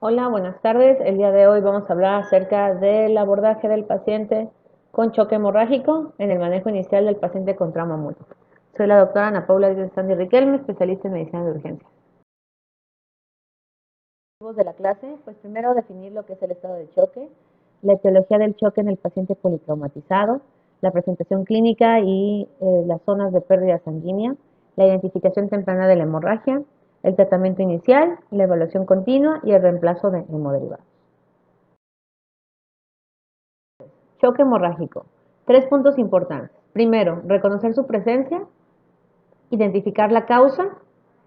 Hola, buenas tardes. El día de hoy vamos a hablar acerca del abordaje del paciente con choque hemorrágico en el manejo inicial del paciente con trauma múltiple. Soy la doctora Ana Paula Díaz Sandy Riquelme, especialista en medicina de urgencia. De la clase, pues primero definir lo que es el estado de choque, la etiología del choque en el paciente politraumatizado, la presentación clínica y las zonas de pérdida sanguínea, la identificación temprana de la hemorragia, el tratamiento inicial, la evaluación continua y el reemplazo de hemoderivados. Choque hemorrágico. Tres puntos importantes. Primero, reconocer su presencia, identificar la causa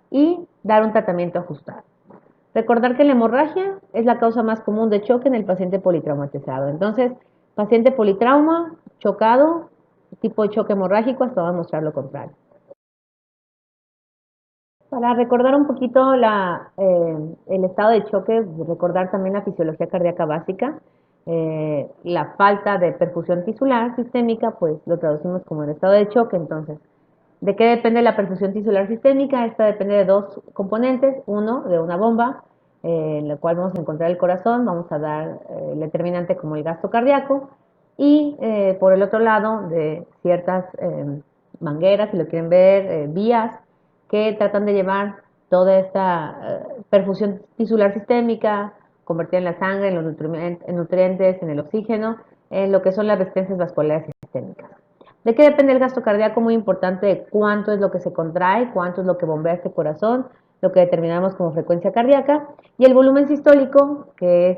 y dar un tratamiento ajustado. Recordar que la hemorragia es la causa más común de choque en el paciente politraumatizado. Entonces, paciente politrauma, chocado, tipo de choque hemorrágico, hasta va a mostrar lo contrario. Para recordar un poquito el estado de choque, recordar también la fisiología cardíaca básica, la falta de perfusión tisular sistémica, pues lo traducimos como el estado de choque. Entonces, ¿de qué depende la perfusión tisular sistémica? Esta depende de dos componentes. Uno, de una bomba, en la cual vamos a encontrar el corazón, vamos a dar el determinante como el gasto cardíaco, y por el otro lado, de ciertas mangueras, si lo quieren ver, vías que tratan de llevar toda esta perfusión tisular sistémica, convertida en la sangre, en los nutrientes, en el oxígeno, en lo que son las resistencias vasculares sistémicas. ¿De qué depende el gasto cardíaco? Muy importante, de cuánto es lo que se contrae, cuánto es lo que bombea este corazón, lo que determinamos como frecuencia cardíaca, y el volumen sistólico, que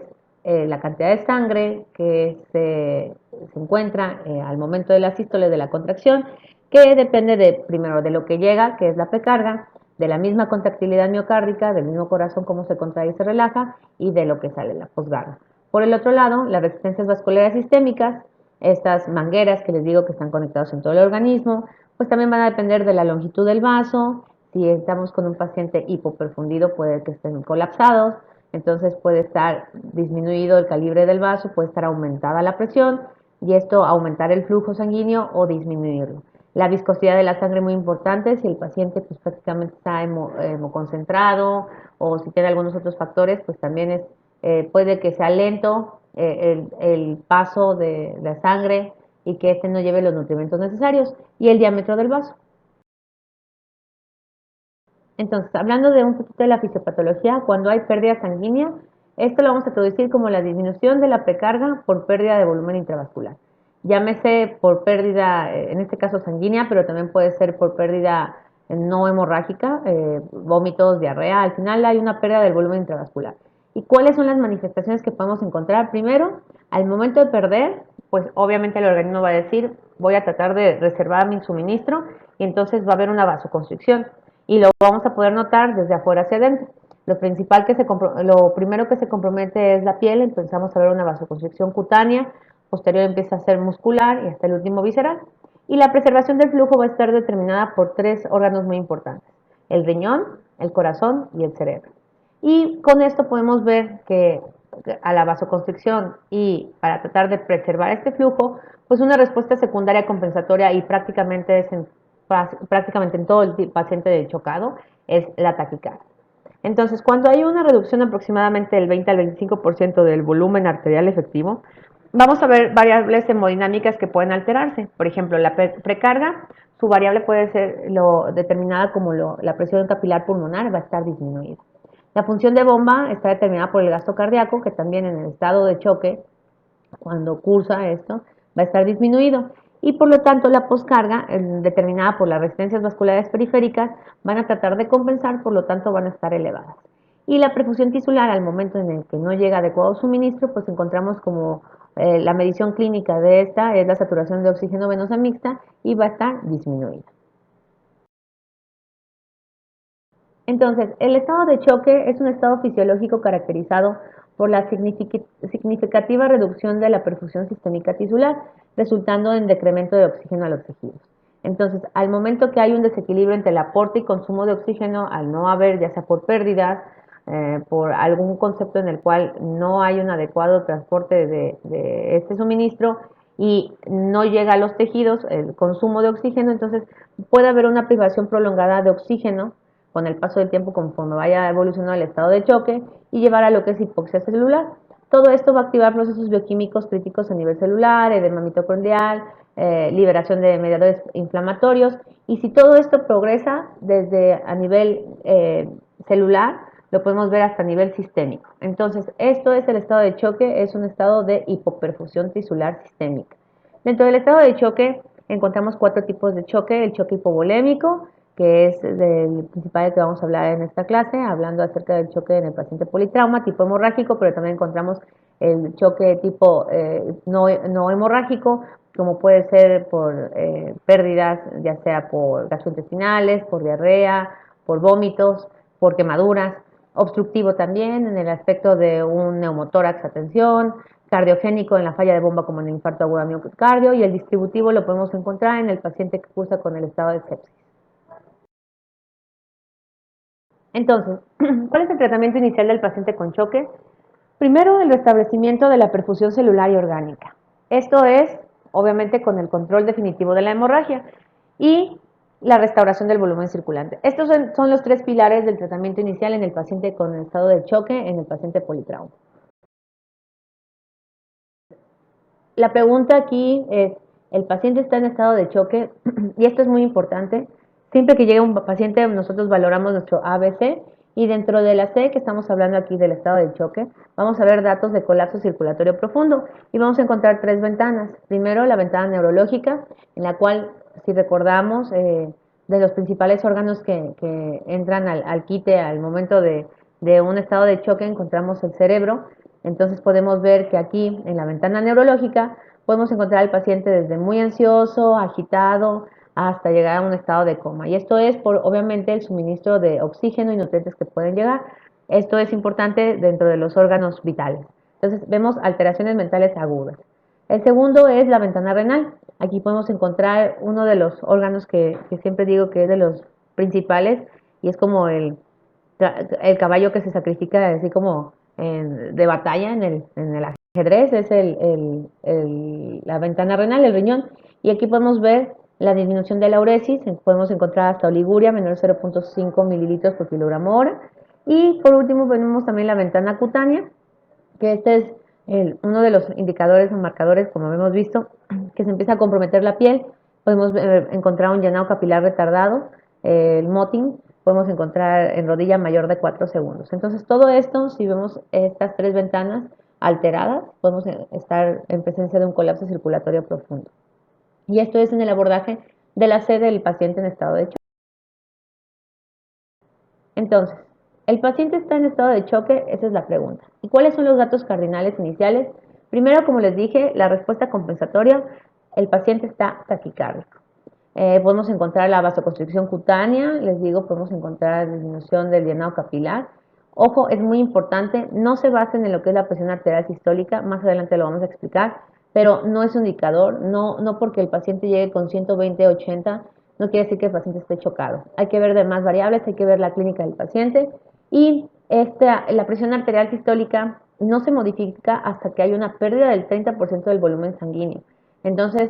es la cantidad de sangre que se encuentra al momento de la sístole, de la contracción, que depende primero de lo que llega, que es la precarga, de la misma contractilidad miocárdica, del mismo corazón, cómo se contrae y se relaja, y de lo que sale la posgarra. Por el otro lado, las resistencias vasculares sistémicas, estas mangueras que les digo que están conectadas en todo el organismo, pues también van a depender de la longitud del vaso. Si estamos con un paciente hipoperfundido, puede que estén colapsados, entonces puede estar disminuido el calibre del vaso, puede estar aumentada la presión, y esto aumentar el flujo sanguíneo o disminuirlo. La viscosidad de la sangre es muy importante. Si el paciente pues prácticamente está hemoconcentrado, o si tiene algunos otros factores, pues también puede que sea lento el paso de la sangre y que este no lleve los nutrientes necesarios, y el diámetro del vaso. Entonces, hablando de un poquito de la fisiopatología, cuando hay pérdida sanguínea, esto lo vamos a traducir como la disminución de la precarga por pérdida de volumen intravascular. Llámese por pérdida, en este caso sanguínea, pero también puede ser por pérdida no hemorrágica, vómitos, diarrea. Al final hay una pérdida del volumen intravascular. ¿Y cuáles son las manifestaciones que podemos encontrar? Primero, al momento de perder, pues obviamente el organismo va a decir, voy a tratar de reservar mi suministro, y entonces va a haber una vasoconstricción, y lo vamos a poder notar desde afuera hacia adentro. Lo primero que se compromete es la piel, empezamos a ver una vasoconstricción cutánea, posterior empieza a ser muscular y hasta el último visceral. Y la preservación del flujo va a estar determinada por tres órganos muy importantes: el riñón, el corazón y el cerebro. Y con esto podemos ver que a la vasoconstricción, y para tratar de preservar este flujo, pues una respuesta secundaria compensatoria, y prácticamente en todo el paciente de chocado, es la taquicardia. Entonces, cuando hay una reducción aproximadamente del 20 al 25% del volumen arterial efectivo, vamos a ver variables hemodinámicas que pueden alterarse. Por ejemplo, la precarga, su variable puede ser determinada como la presión capilar pulmonar, va a estar disminuida. La función de bomba está determinada por el gasto cardíaco, que también en el estado de choque, cuando cursa esto, va a estar disminuido. Y por lo tanto, la poscarga, determinada por las resistencias vasculares periféricas, van a tratar de compensar, por lo tanto van a estar elevadas. Y la perfusión tisular, al momento en el que no llega adecuado suministro, pues encontramos como la medición clínica de esta es la saturación de oxígeno venosa mixta, y va a estar disminuida. Entonces, el estado de choque es un estado fisiológico caracterizado por la significativa reducción de la perfusión sistémica tisular, resultando en decremento de oxígeno a los tejidos. Entonces, al momento que hay un desequilibrio entre el aporte y consumo de oxígeno, al no haber, ya sea por pérdidas, por algún concepto en el cual no hay un adecuado transporte de este suministro, y no llega a los tejidos el consumo de oxígeno, entonces puede haber una privación prolongada de oxígeno, con el paso del tiempo conforme vaya evolucionando el estado de choque y llevar a lo que es hipoxia celular. Todo esto va a activar procesos bioquímicos críticos a nivel celular, edema mitocondrial, liberación de mediadores inflamatorios, y si todo esto progresa desde a nivel celular, lo podemos ver hasta nivel sistémico. Entonces, esto es el estado de choque, es un estado de hipoperfusión tisular sistémica. Dentro del estado de choque encontramos cuatro tipos de choque: el choque hipovolémico, que es el principal que vamos a hablar en esta clase, hablando acerca del choque en el paciente politrauma, tipo hemorrágico, pero también encontramos el choque tipo no hemorrágico, como puede ser por pérdidas, ya sea por gastrointestinales, por diarrea, por vómitos, por quemaduras; obstructivo también en el aspecto de un neumotórax a tensión; cardiogénico en la falla de bomba como en el infarto agudo de miocardio; y el distributivo lo podemos encontrar en el paciente que cursa con el estado de sepsis. Entonces, ¿cuál es el tratamiento inicial del paciente con choque? Primero, el restablecimiento de la perfusión celular y orgánica. Esto es, obviamente, con el control definitivo de la hemorragia y la restauración del volumen circulante. Estos son los tres pilares del tratamiento inicial en el paciente con estado de choque, en el paciente politrauma. La pregunta aquí es, ¿el paciente está en estado de choque? Y esto es muy importante. Siempre que llegue un paciente, nosotros valoramos nuestro ABC, y dentro de la C, que estamos hablando aquí del estado de choque, vamos a ver datos de colapso circulatorio profundo y vamos a encontrar tres ventanas. Primero, la ventana neurológica, en la cual, si recordamos, de los principales órganos que entran al quite al momento de un estado de choque, encontramos el cerebro. Entonces podemos ver que aquí en la ventana neurológica podemos encontrar al paciente desde muy ansioso, agitado, hasta llegar a un estado de coma. Y esto es por, obviamente, el suministro de oxígeno y nutrientes que pueden llegar. Esto es importante dentro de los órganos vitales. Entonces vemos alteraciones mentales agudas. El segundo es la ventana renal. Aquí podemos encontrar uno de los órganos que siempre digo que es de los principales, y es como el caballo que se sacrifica así como de batalla en el ajedrez, es la ventana renal, el riñón. Y aquí podemos ver la disminución de la uresis, podemos encontrar hasta oliguria menor de 0.5 mililitros por kilogramo hora. Y por último tenemos también la ventana cutánea, que este es uno de los indicadores o marcadores, como hemos visto, que se empieza a comprometer la piel. Podemos encontrar un llenado capilar retardado, el motting, podemos encontrar en rodilla mayor de 4 segundos. Entonces, todo esto, si vemos estas tres ventanas alteradas, podemos estar en presencia de un colapso circulatorio profundo. Y esto es en el abordaje de la sed del paciente en estado de choque. Entonces, ¿el paciente está en estado de choque? Esa es la pregunta. ¿Y cuáles son los datos cardinales iniciales? Primero, como les dije, la respuesta compensatoria: el paciente está taquicárdico. Podemos encontrar la vasoconstricción cutánea, les digo, podemos encontrar disminución del llenado capilar. Ojo, es muy importante, no se basen en lo que es la presión arterial sistólica, más adelante lo vamos a explicar, pero no es un indicador, no porque el paciente llegue con 120-80, no quiere decir que el paciente esté chocado. Hay que ver demás variables, hay que ver la clínica del paciente, y la presión arterial sistólica no se modifica hasta que hay una pérdida del 30% del volumen sanguíneo. Entonces,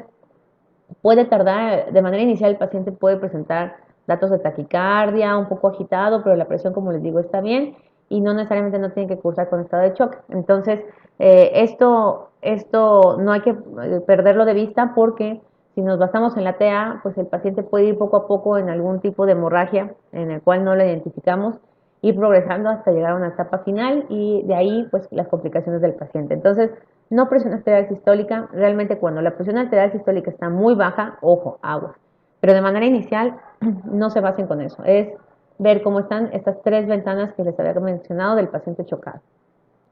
puede tardar, de manera inicial el paciente puede presentar datos de taquicardia, un poco agitado, pero la presión, como les digo, está bien y no necesariamente no tiene que cursar con estado de choque. Entonces, esto no hay que perderlo de vista, porque si nos basamos en la TA, pues el paciente puede ir poco a poco en algún tipo de hemorragia en el cual no lo identificamos, ir progresando hasta llegar a una etapa final, y de ahí pues las complicaciones del paciente. Entonces, no presión arterial sistólica, realmente cuando la presión arterial sistólica está muy baja, ojo, agua. Pero de manera inicial, no se basen con eso. Es ver cómo están estas tres ventanas que les había mencionado del paciente chocado.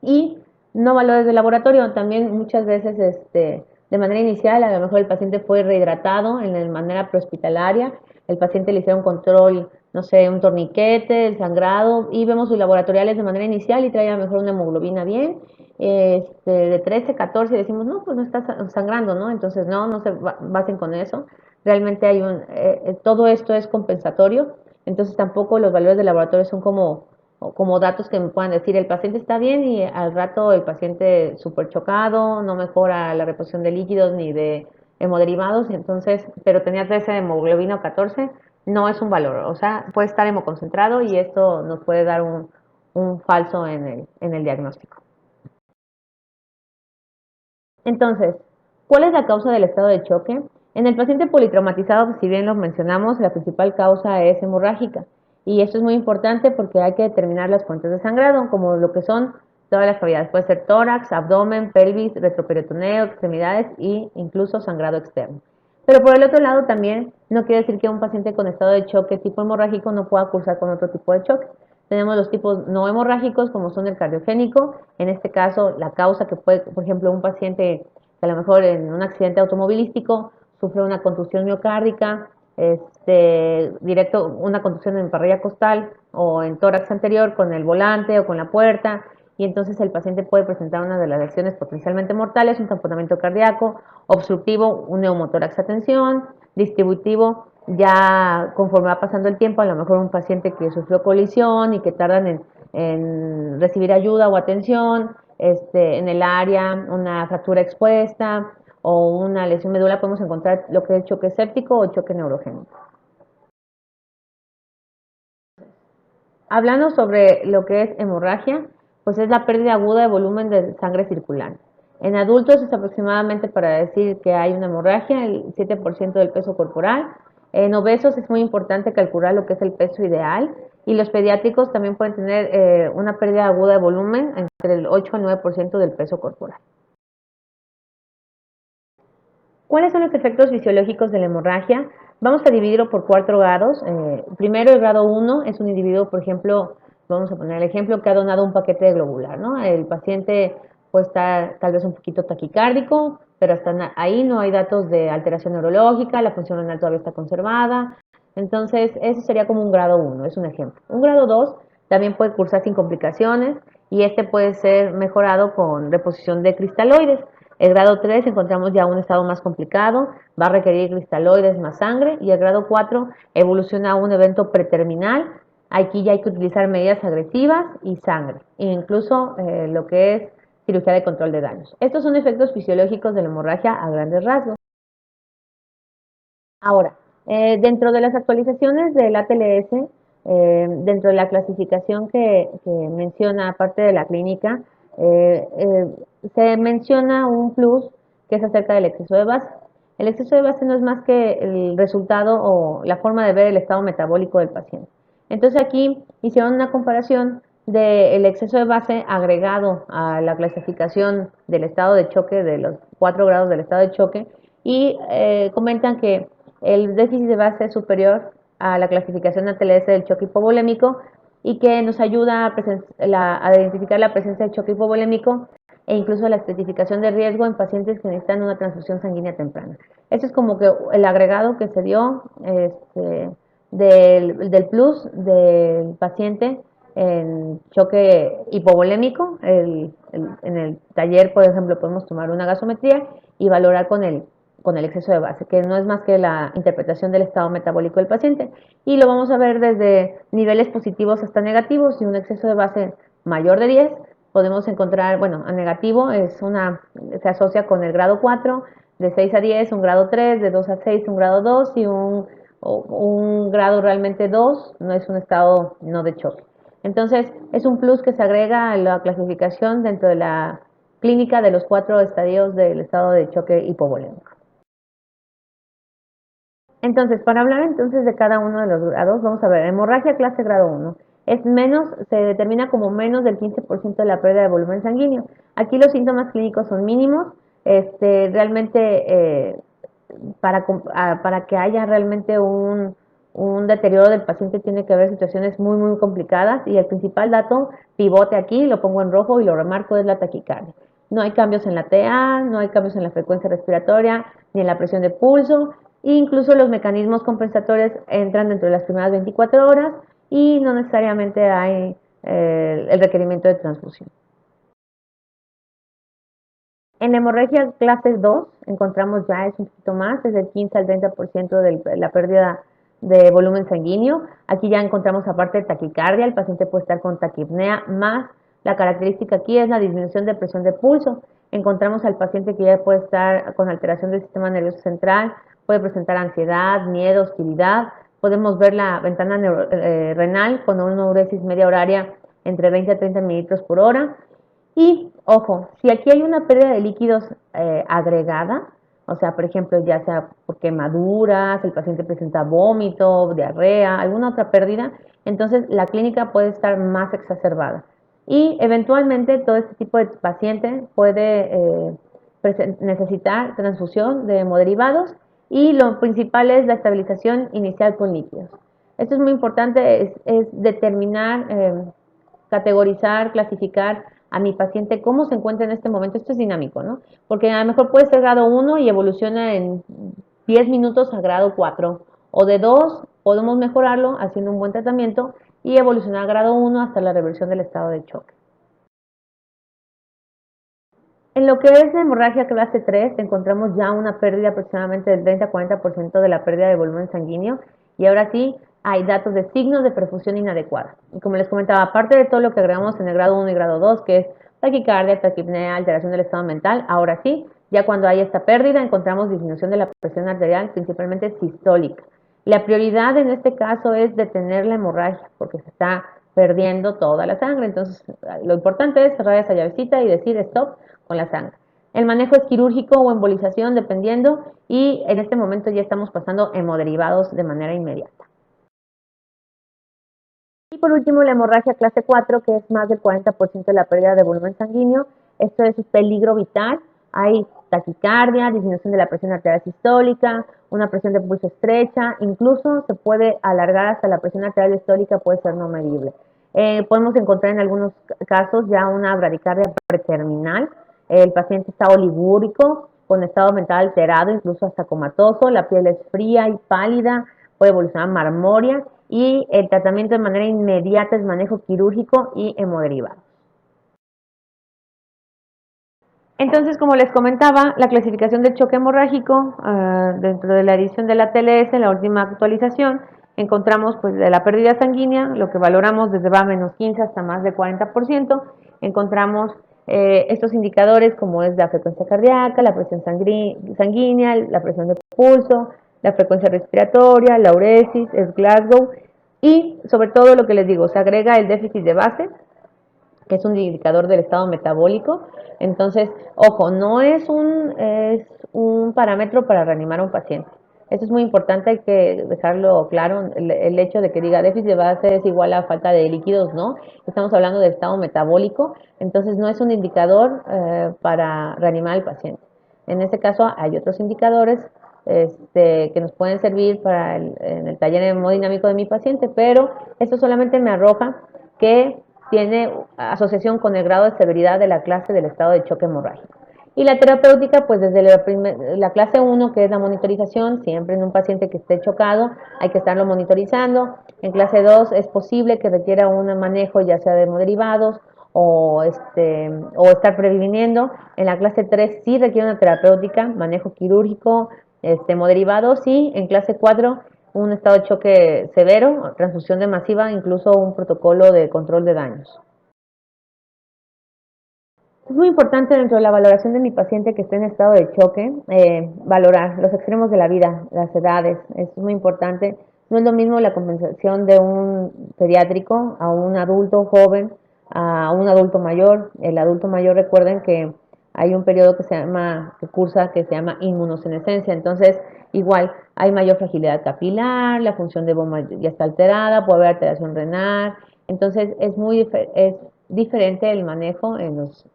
Y no valores de laboratorio, también muchas veces de manera inicial, a lo mejor el paciente fue rehidratado en la manera prehospitalaria, el paciente le hicieron control, no sé, un torniquete, el sangrado, y vemos sus laboratoriales de manera inicial y trae a lo mejor una hemoglobina bien, de 13, 14, y decimos, no, pues no está sangrando, ¿no? Entonces, no se basen con eso. Realmente todo esto es compensatorio, entonces tampoco los valores de laboratorio son como datos que me puedan decir, el paciente está bien y al rato el paciente súper chocado, no mejora la reposición de líquidos ni de hemoderivados, entonces, pero tenía 13 de hemoglobina o 14, no es un valor, o sea, puede estar hemoconcentrado y esto nos puede dar un falso en el diagnóstico. Entonces, ¿cuál es la causa del estado de choque? En el paciente politraumatizado, si bien lo mencionamos, la principal causa es hemorrágica. Y esto es muy importante porque hay que determinar las fuentes de sangrado, como lo que son todas las cavidades. Puede ser tórax, abdomen, pelvis, retroperitoneo, extremidades e incluso sangrado externo. Pero por el otro lado también no quiere decir que un paciente con estado de choque tipo hemorrágico no pueda cursar con otro tipo de choque. Tenemos los tipos no hemorrágicos, como son el cardiogénico, en este caso la causa que puede, por ejemplo, un paciente que a lo mejor en un accidente automovilístico sufre una contusión miocárdica, directo una contusión en parrilla costal o en tórax anterior con el volante o con la puerta, y entonces el paciente puede presentar una de las lesiones potencialmente mortales, un tamponamiento cardíaco, obstructivo, un neumotórax a tensión, distributivo, ya conforme va pasando el tiempo, a lo mejor un paciente que sufrió colisión y que tardan en recibir ayuda o atención, en el área, una fractura expuesta o una lesión medular, podemos encontrar lo que es choque séptico o choque neurogénico. Hablando sobre lo que es hemorragia, pues es la pérdida aguda de volumen de sangre circulante. En adultos es aproximadamente, para decir que hay una hemorragia, el 7% del peso corporal. En obesos es muy importante calcular lo que es el peso ideal. Y los pediátricos también pueden tener una pérdida aguda de volumen entre el 8 al 9% del peso corporal. ¿Cuáles son los efectos fisiológicos de la hemorragia? Vamos a dividirlo por 4 grados. Primero, el grado 1 es un individuo, por ejemplo, vamos a poner el ejemplo que ha donado un paquete de globular, ¿no? El paciente puede estar tal vez un poquito taquicárdico, pero hasta ahí no hay datos de alteración neurológica, la función renal todavía está conservada. Entonces, eso sería como un grado 1, es un ejemplo. Un grado 2 también puede cursar sin complicaciones y este puede ser mejorado con reposición de cristaloides. El grado 3 encontramos ya un estado más complicado, va a requerir cristaloides más sangre, y el grado 4 evoluciona a un evento preterminal. Aquí ya hay que utilizar medidas agresivas y sangre, e incluso lo que es cirugía de control de daños. Estos son efectos fisiológicos de la hemorragia a grandes rasgos. Ahora, dentro de las actualizaciones del ATLS, dentro de la clasificación que menciona, aparte de la clínica, se menciona un plus que es acerca del exceso de base. El exceso de base no es más que el resultado o la forma de ver el estado metabólico del paciente. Entonces aquí hicieron una comparación del exceso de base agregado a la clasificación del estado de choque, de los 4 grados del estado de choque, y comentan que el déficit de base es superior a la clasificación ATLS del choque hipovolémico y que nos ayuda a identificar la presencia de choque hipovolémico e incluso la estratificación de riesgo en pacientes que necesitan una transfusión sanguínea temprana. Eso es como que el agregado que se dio del plus del paciente en choque hipovolémico. En el taller, por ejemplo, podemos tomar una gasometría y valorar con el exceso de base, que no es más que la interpretación del estado metabólico del paciente. Y lo vamos a ver desde niveles positivos hasta negativos. Si un exceso de base mayor de 10, podemos encontrar, bueno, a negativo se asocia con el grado 4, de 6 a 10 un grado 3, de 2 a 6 un grado 2 y un grado realmente 2 no es un estado no de choque. Entonces, es un plus que se agrega a la clasificación dentro de la clínica de los 4 estadios del estado de choque hipovolémico. Entonces, para hablar entonces de cada uno de los grados, vamos a ver, hemorragia clase grado 1. Se determina como menos del 15% de la pérdida de volumen sanguíneo. Aquí los síntomas clínicos son mínimos. Realmente, para que haya realmente un deterioro del paciente tiene que haber situaciones muy, muy complicadas, y el principal dato pivote aquí, lo pongo en rojo y lo remarco, es la taquicardia. No hay cambios en la TA, no hay cambios en la frecuencia respiratoria, ni en la presión de pulso, e incluso los mecanismos compensatorios entran dentro de las primeras 24 horas y no necesariamente hay el requerimiento de transfusión. En hemorragia clase 2 encontramos ya es un poquito más, es del 15 al 30% de la pérdida de volumen sanguíneo. Aquí ya encontramos, aparte de taquicardia, el paciente puede estar con taquipnea, más la característica aquí es la disminución de presión de pulso. Encontramos al paciente que ya puede estar con alteración del sistema nervioso central, puede presentar ansiedad, miedo, hostilidad, Podemos ver la ventana renal con una uresis media horaria entre 20 a 30 mililitros por hora. Y ojo, si aquí hay una pérdida de líquidos agregada, o sea, por ejemplo, ya sea por quemaduras, el paciente presenta vómito, diarrea, alguna otra pérdida, entonces la clínica puede estar más exacerbada. Y eventualmente todo este tipo de paciente puede necesitar transfusión de hemoderivados y lo principal es la estabilización inicial con líquidos. Esto es muy importante, es determinar, categorizar, clasificar a mi paciente cómo se encuentra en este momento. Esto es dinámico, ¿no? Porque a lo mejor puede ser grado 1 y evoluciona en 10 minutos a grado 4, o de 2 podemos mejorarlo haciendo un buen tratamiento y evolucionar a grado 1 hasta la reversión del estado de choque. En lo que es la hemorragia clase 3, encontramos ya una pérdida aproximadamente del 30-40% de la pérdida de volumen sanguíneo y ahora sí hay datos de signos de perfusión inadecuada. Y como les comentaba, aparte de todo lo que agregamos en el grado 1 y grado 2, que es taquicardia, taquipnea, alteración del estado mental, ahora sí, ya cuando hay esta pérdida encontramos disminución de la presión arterial, principalmente sistólica. La prioridad en este caso es detener la hemorragia porque se está perdiendo toda la sangre. Entonces, lo importante es cerrar esa llavecita y decir stop con la sangre. El manejo es quirúrgico o embolización, dependiendo, y en este momento ya estamos pasando hemoderivados de manera inmediata. Y por último, la hemorragia clase 4, que es más del 40% de la pérdida de volumen sanguíneo. Esto es un peligro vital. Hay taquicardia, disminución de la presión arterial sistólica, una presión de pulso estrecha, incluso se puede alargar hasta la presión arterial sistólica, puede ser no medible. Podemos encontrar en algunos casos ya una bradicardia preterminal. El paciente está oligúrico, con estado mental alterado, incluso hasta comatoso, la piel es fría y pálida, puede evolucionar a marmoria y el tratamiento de manera inmediata es manejo quirúrgico y hemoderivados. Entonces, como les comentaba, la clasificación del choque hemorrágico dentro de la edición de la TLS, la última actualización, encontramos pues de la pérdida sanguínea, lo que valoramos desde va menos 15 hasta más de 40%, encontramos estos indicadores como es la frecuencia cardíaca, la presión sanguínea, la presión de pulso, la frecuencia respiratoria, la uresis, es Glasgow y sobre todo lo que les digo, se agrega el déficit de base, que es un indicador del estado metabólico. Entonces, ojo, no es un parámetro para reanimar a un paciente. Eso es muy importante, hay que dejarlo claro, el hecho de que diga déficit de base es igual a falta de líquidos, ¿no? Estamos hablando del estado metabólico, entonces no es un indicador para reanimar al paciente. En este caso hay otros indicadores que nos pueden servir en el taller hemodinámico de mi paciente, pero esto solamente me arroja que tiene asociación con el grado de severidad de la clase del estado de choque hemorrágico. Y la terapéutica, pues desde la clase 1, que es la monitorización, siempre en un paciente que esté chocado, hay que estarlo monitorizando. En clase 2 es posible que requiera un manejo ya sea de hemoderivados o estar previniendo. En la clase 3 sí requiere una terapéutica, manejo quirúrgico, hemoderivados, y en clase 4 un estado de choque severo, transfusión de masiva, incluso un protocolo de control de daños. Es muy importante dentro de la valoración de mi paciente que esté en estado de choque, valorar los extremos de la vida, las edades, es muy importante. No es lo mismo la compensación de un pediátrico a un adulto joven, a un adulto mayor. El adulto mayor, recuerden que hay un periodo que se llama inmunosenescencia, entonces igual hay mayor fragilidad capilar, la función de bomba ya está alterada, puede haber alteración renal, entonces es diferente el manejo en los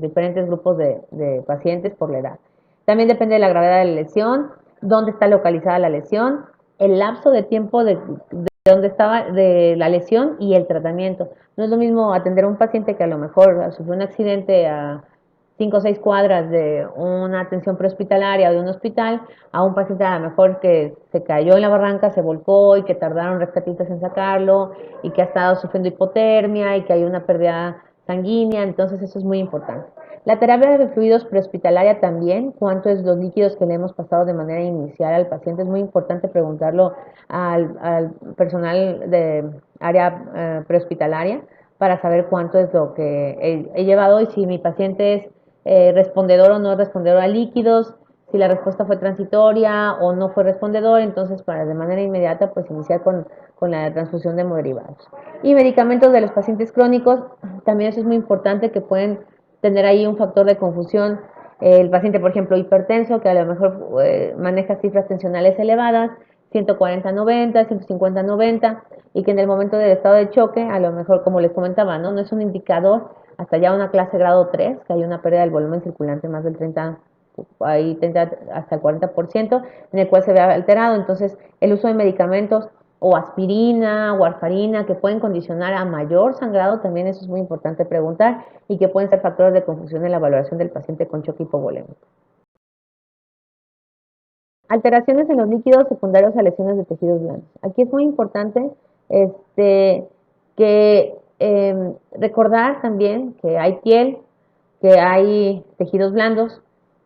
diferentes grupos de pacientes por la edad. También depende de la gravedad de la lesión, dónde está localizada la lesión, el lapso de tiempo de dónde estaba de la lesión y el tratamiento. No es lo mismo atender a un paciente que a lo mejor sufrió un accidente a 5 o 6 cuadras de una atención prehospitalaria o de un hospital, a un paciente a lo mejor que se cayó en la barranca, se volcó y que tardaron rescatistas en sacarlo y que ha estado sufriendo hipotermia y que hay una pérdida sanguínea, entonces eso es muy importante. La terapia de fluidos prehospitalaria también, cuánto es los líquidos que le hemos pasado de manera inicial al paciente, es muy importante preguntarlo al personal de área prehospitalaria para saber cuánto es lo que he llevado y si mi paciente es respondedor o no respondedor a líquidos, Si la respuesta fue transitoria o no fue respondedor, entonces para de manera inmediata pues iniciar con la transfusión de hemoderivados. Y medicamentos de los pacientes crónicos, también eso es muy importante que pueden tener ahí un factor de confusión. El paciente, por ejemplo, hipertenso, que a lo mejor maneja cifras tensionales elevadas, 140-90, 150-90, y que en el momento del estado de choque, a lo mejor, como les comentaba, no es un indicador hasta ya una clase grado 3, que hay una pérdida del volumen circulante más del 30, ahí tendrá hasta el 40%, en el cual se ve alterado. Entonces, el uso de medicamentos o aspirina, warfarina, que pueden condicionar a mayor sangrado, también eso es muy importante preguntar, y que pueden ser factores de confusión en la valoración del paciente con choque hipovolémico. Alteraciones en los líquidos secundarios a lesiones de tejidos blandos. Aquí es muy importante que recordar también que hay piel, que hay tejidos blandos,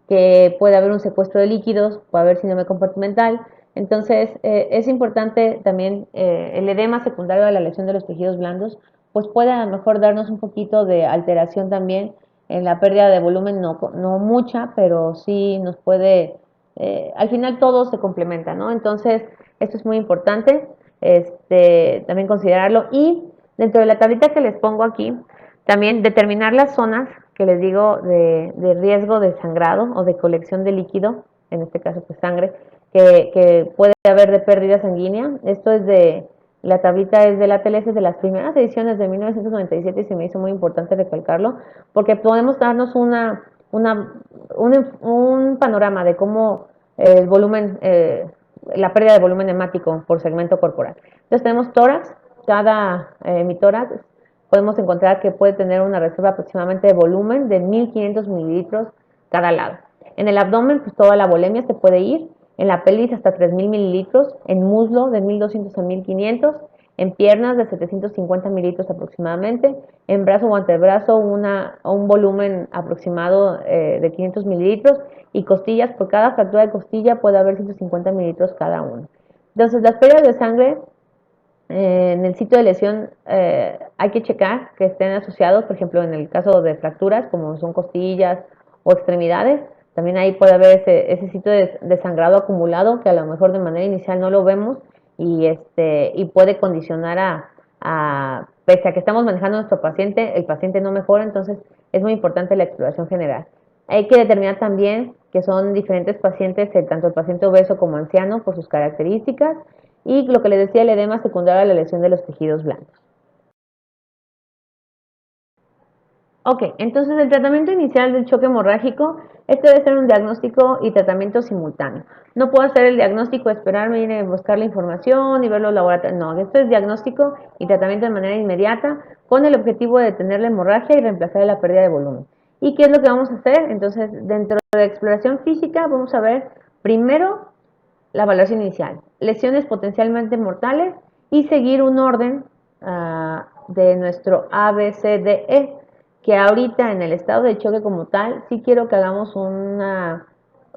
que puede haber un secuestro de líquidos, puede haber síndrome compartimental. Entonces, es importante también el edema secundario a la lesión de los tejidos blandos, pues puede a lo mejor darnos un poquito de alteración también en la pérdida de volumen, no mucha, pero sí nos puede, al final todo se complementa, ¿no? Entonces, esto es muy importante, también considerarlo. Y dentro de la tablita que les pongo aquí, también determinar las zonas que les digo de riesgo de sangrado o de colección de líquido, en este caso pues sangre, que puede haber de pérdida sanguínea. Esto es la tablita es de la TLS de las primeras ediciones de 1997 y se me hizo muy importante recalcarlo, porque podemos darnos un panorama de cómo el volumen, la pérdida de volumen hemático por segmento corporal. Entonces tenemos tórax, cada hemitórax podemos encontrar que puede tener una reserva aproximadamente de volumen de 1500 mililitros cada lado. En el abdomen, pues toda la volemia se puede ir, en la pelvis hasta 3000 mililitros, en muslo de 1200 a 1500, en piernas de 750 mililitros aproximadamente, en brazo o antebrazo un volumen aproximado de 500 mililitros, y costillas, por cada fractura de costilla puede haber 150 mililitros cada uno. Entonces, las pérdidas de sangre en el sitio de lesión hay que checar que estén asociados, por ejemplo, en el caso de fracturas, como son costillas o extremidades, también ahí puede haber ese sitio de sangrado acumulado que a lo mejor de manera inicial no lo vemos y puede condicionar pese a que estamos manejando a nuestro paciente, el paciente no mejora, entonces es muy importante la exploración general. Hay que determinar también que son diferentes pacientes, tanto el paciente obeso como anciano, por sus características, y lo que les decía, el edema secundario a la lesión de los tejidos blandos. Ok, entonces el tratamiento inicial del choque hemorrágico, este debe ser un diagnóstico y tratamiento simultáneo. No puedo hacer el diagnóstico, esperarme, ir a buscar la información y ver los laboratorios. No, esto es diagnóstico y tratamiento de manera inmediata con el objetivo de detener la hemorragia y reemplazar la pérdida de volumen. ¿Y qué es lo que vamos a hacer? Entonces, dentro de la exploración física, vamos a ver primero la evaluación inicial, lesiones potencialmente mortales y seguir un orden de nuestro ABCDE, que ahorita en el estado de choque como tal, sí quiero que hagamos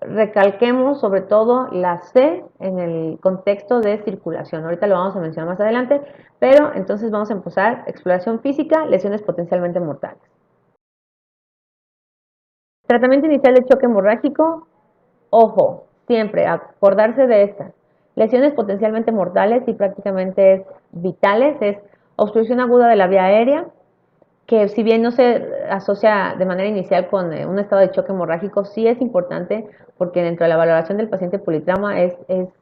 recalquemos sobre todo la C en el contexto de circulación. Ahorita lo vamos a mencionar más adelante, pero entonces vamos a empezar exploración física, lesiones potencialmente mortales. Tratamiento inicial de choque hemorrágico, ojo, siempre acordarse de estas. Lesiones potencialmente mortales y prácticamente vitales es obstrucción aguda de la vía aérea, que si bien no se asocia de manera inicial con un estado de choque hemorrágico, sí es importante porque dentro de la valoración del paciente politrauma es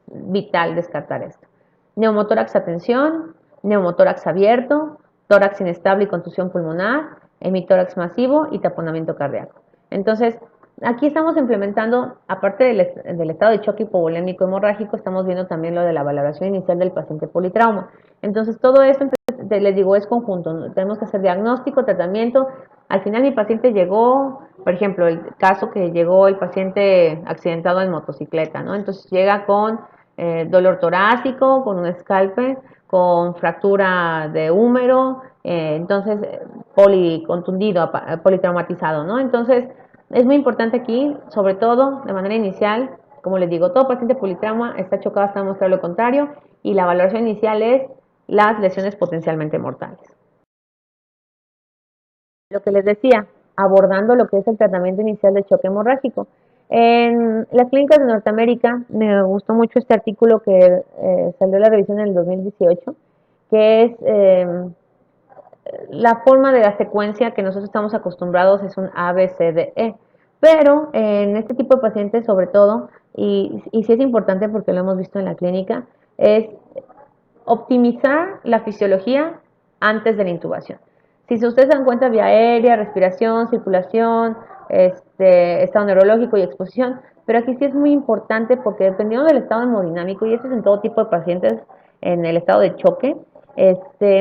vital descartar esto. Neumotórax a tensión, neumotórax abierto, tórax inestable y contusión pulmonar, hemitórax masivo y taponamiento cardíaco. Entonces, aquí estamos implementando, aparte del estado de choque hipovolémico hemorrágico, estamos viendo también lo de la valoración inicial del paciente politrauma. Entonces, todo esto, les digo, es conjunto, ¿no? Tenemos que hacer diagnóstico, tratamiento. Al final mi paciente llegó, por ejemplo, el caso que llegó el paciente accidentado en motocicleta, ¿no? Entonces llega con dolor torácico, con un escalpe, con fractura de húmero, entonces policontundido, politraumatizado, ¿no? Entonces, es muy importante aquí, sobre todo de manera inicial, como les digo, todo paciente politrauma está chocado hasta mostrar lo contrario y la valoración inicial es las lesiones potencialmente mortales. Lo que les decía, abordando lo que es el tratamiento inicial de choque hemorrágico. En las clínicas de Norteamérica me gustó mucho este artículo que salió en la revisión en el 2018, que es la forma de la secuencia que nosotros estamos acostumbrados es un A, B, C, D, E. Pero en este tipo de pacientes, sobre todo, y sí es importante porque lo hemos visto en la clínica, es optimizar la fisiología antes de la intubación. Si ustedes se dan cuenta, vía aérea, respiración, circulación, estado neurológico y exposición, pero aquí sí es muy importante porque dependiendo del estado hemodinámico, y eso es en todo tipo de pacientes, en el estado de choque,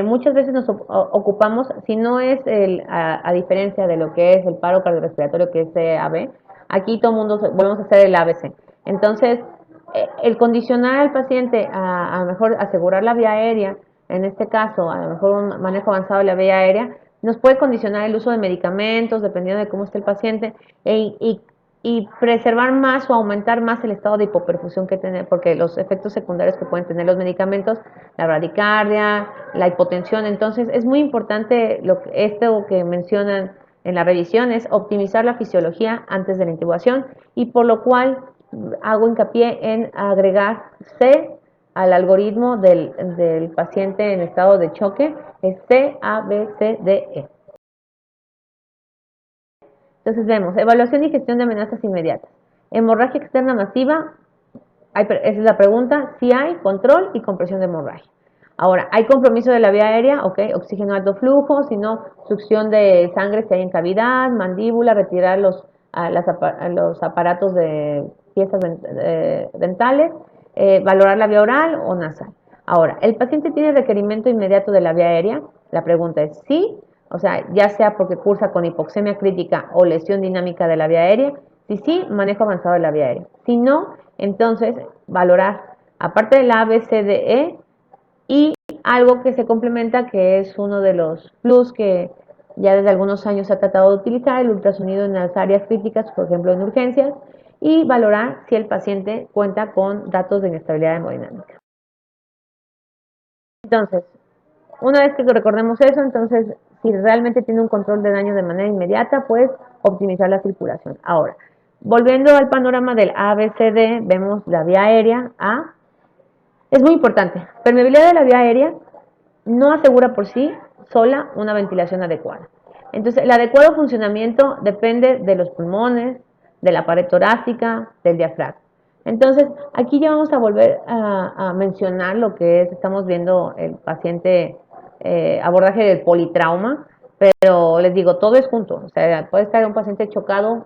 muchas veces nos ocupamos, si no es a diferencia de lo que es el paro cardiorrespiratorio, que es CAB, aquí todo el mundo volvemos a hacer el ABC. Entonces, el condicionar al paciente a lo mejor asegurar la vía aérea, en este caso, a lo mejor un manejo avanzado de la vía aérea, nos puede condicionar el uso de medicamentos, dependiendo de cómo esté el paciente, y preservar más o aumentar más el estado de hipoperfusión que tiene, porque los efectos secundarios que pueden tener los medicamentos, la bradicardia, la hipotensión, entonces es muy importante esto que mencionan en la revisión, es optimizar la fisiología antes de la intubación, y por lo cual hago hincapié en agregar C al algoritmo del paciente en estado de choque, es C, A, B, C, D, E. Entonces vemos, evaluación y gestión de amenazas inmediatas. Hemorragia externa masiva, esa es la pregunta, si hay control y compresión de hemorragia. Ahora, ¿hay compromiso de la vía aérea? Ok, oxígeno alto flujo, si no, succión de sangre si hay en cavidad, mandíbula, retirar los aparatos de piezas dentales, valorar la vía oral o nasal. Ahora, ¿el paciente tiene requerimiento inmediato de la vía aérea? La pregunta es sí, o sea, ya sea porque cursa con hipoxemia crítica o lesión dinámica de la vía aérea. Si sí, manejo avanzado de la vía aérea. Si no, entonces valorar, aparte del A, B, C, D, E, y algo que se complementa, que es uno de los plus que ya desde algunos años se ha tratado de utilizar, el ultrasonido en las áreas críticas, por ejemplo en urgencias, y valorar si el paciente cuenta con datos de inestabilidad hemodinámica. Entonces, una vez que recordemos eso, entonces, si realmente tiene un control de daño de manera inmediata, pues optimizar la circulación. Ahora, volviendo al panorama del ABCD, vemos la vía aérea A. Es muy importante. Permeabilidad de la vía aérea no asegura por sí sola una ventilación adecuada. Entonces, el adecuado funcionamiento depende de los pulmones, de la pared torácica, del diafragma. Entonces, aquí ya vamos a volver a mencionar lo que es, estamos viendo el paciente, abordaje del politrauma, pero les digo, todo es junto. O sea, puede estar un paciente chocado,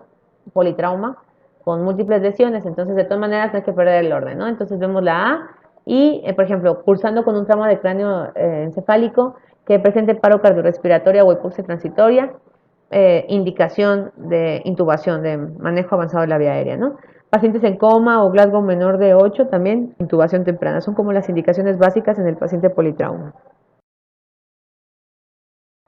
politrauma, con múltiples lesiones, entonces de todas maneras no hay que perder el orden, ¿no? Entonces vemos la A y, por ejemplo, cursando con un trauma de cráneo encefálico que presente paro cardiorrespiratoria o hipoxia transitoria, indicación de intubación, de manejo avanzado de la vía aérea, ¿no? Pacientes en coma o Glasgow menor de 8, también intubación temprana. Son como las indicaciones básicas en el paciente politrauma.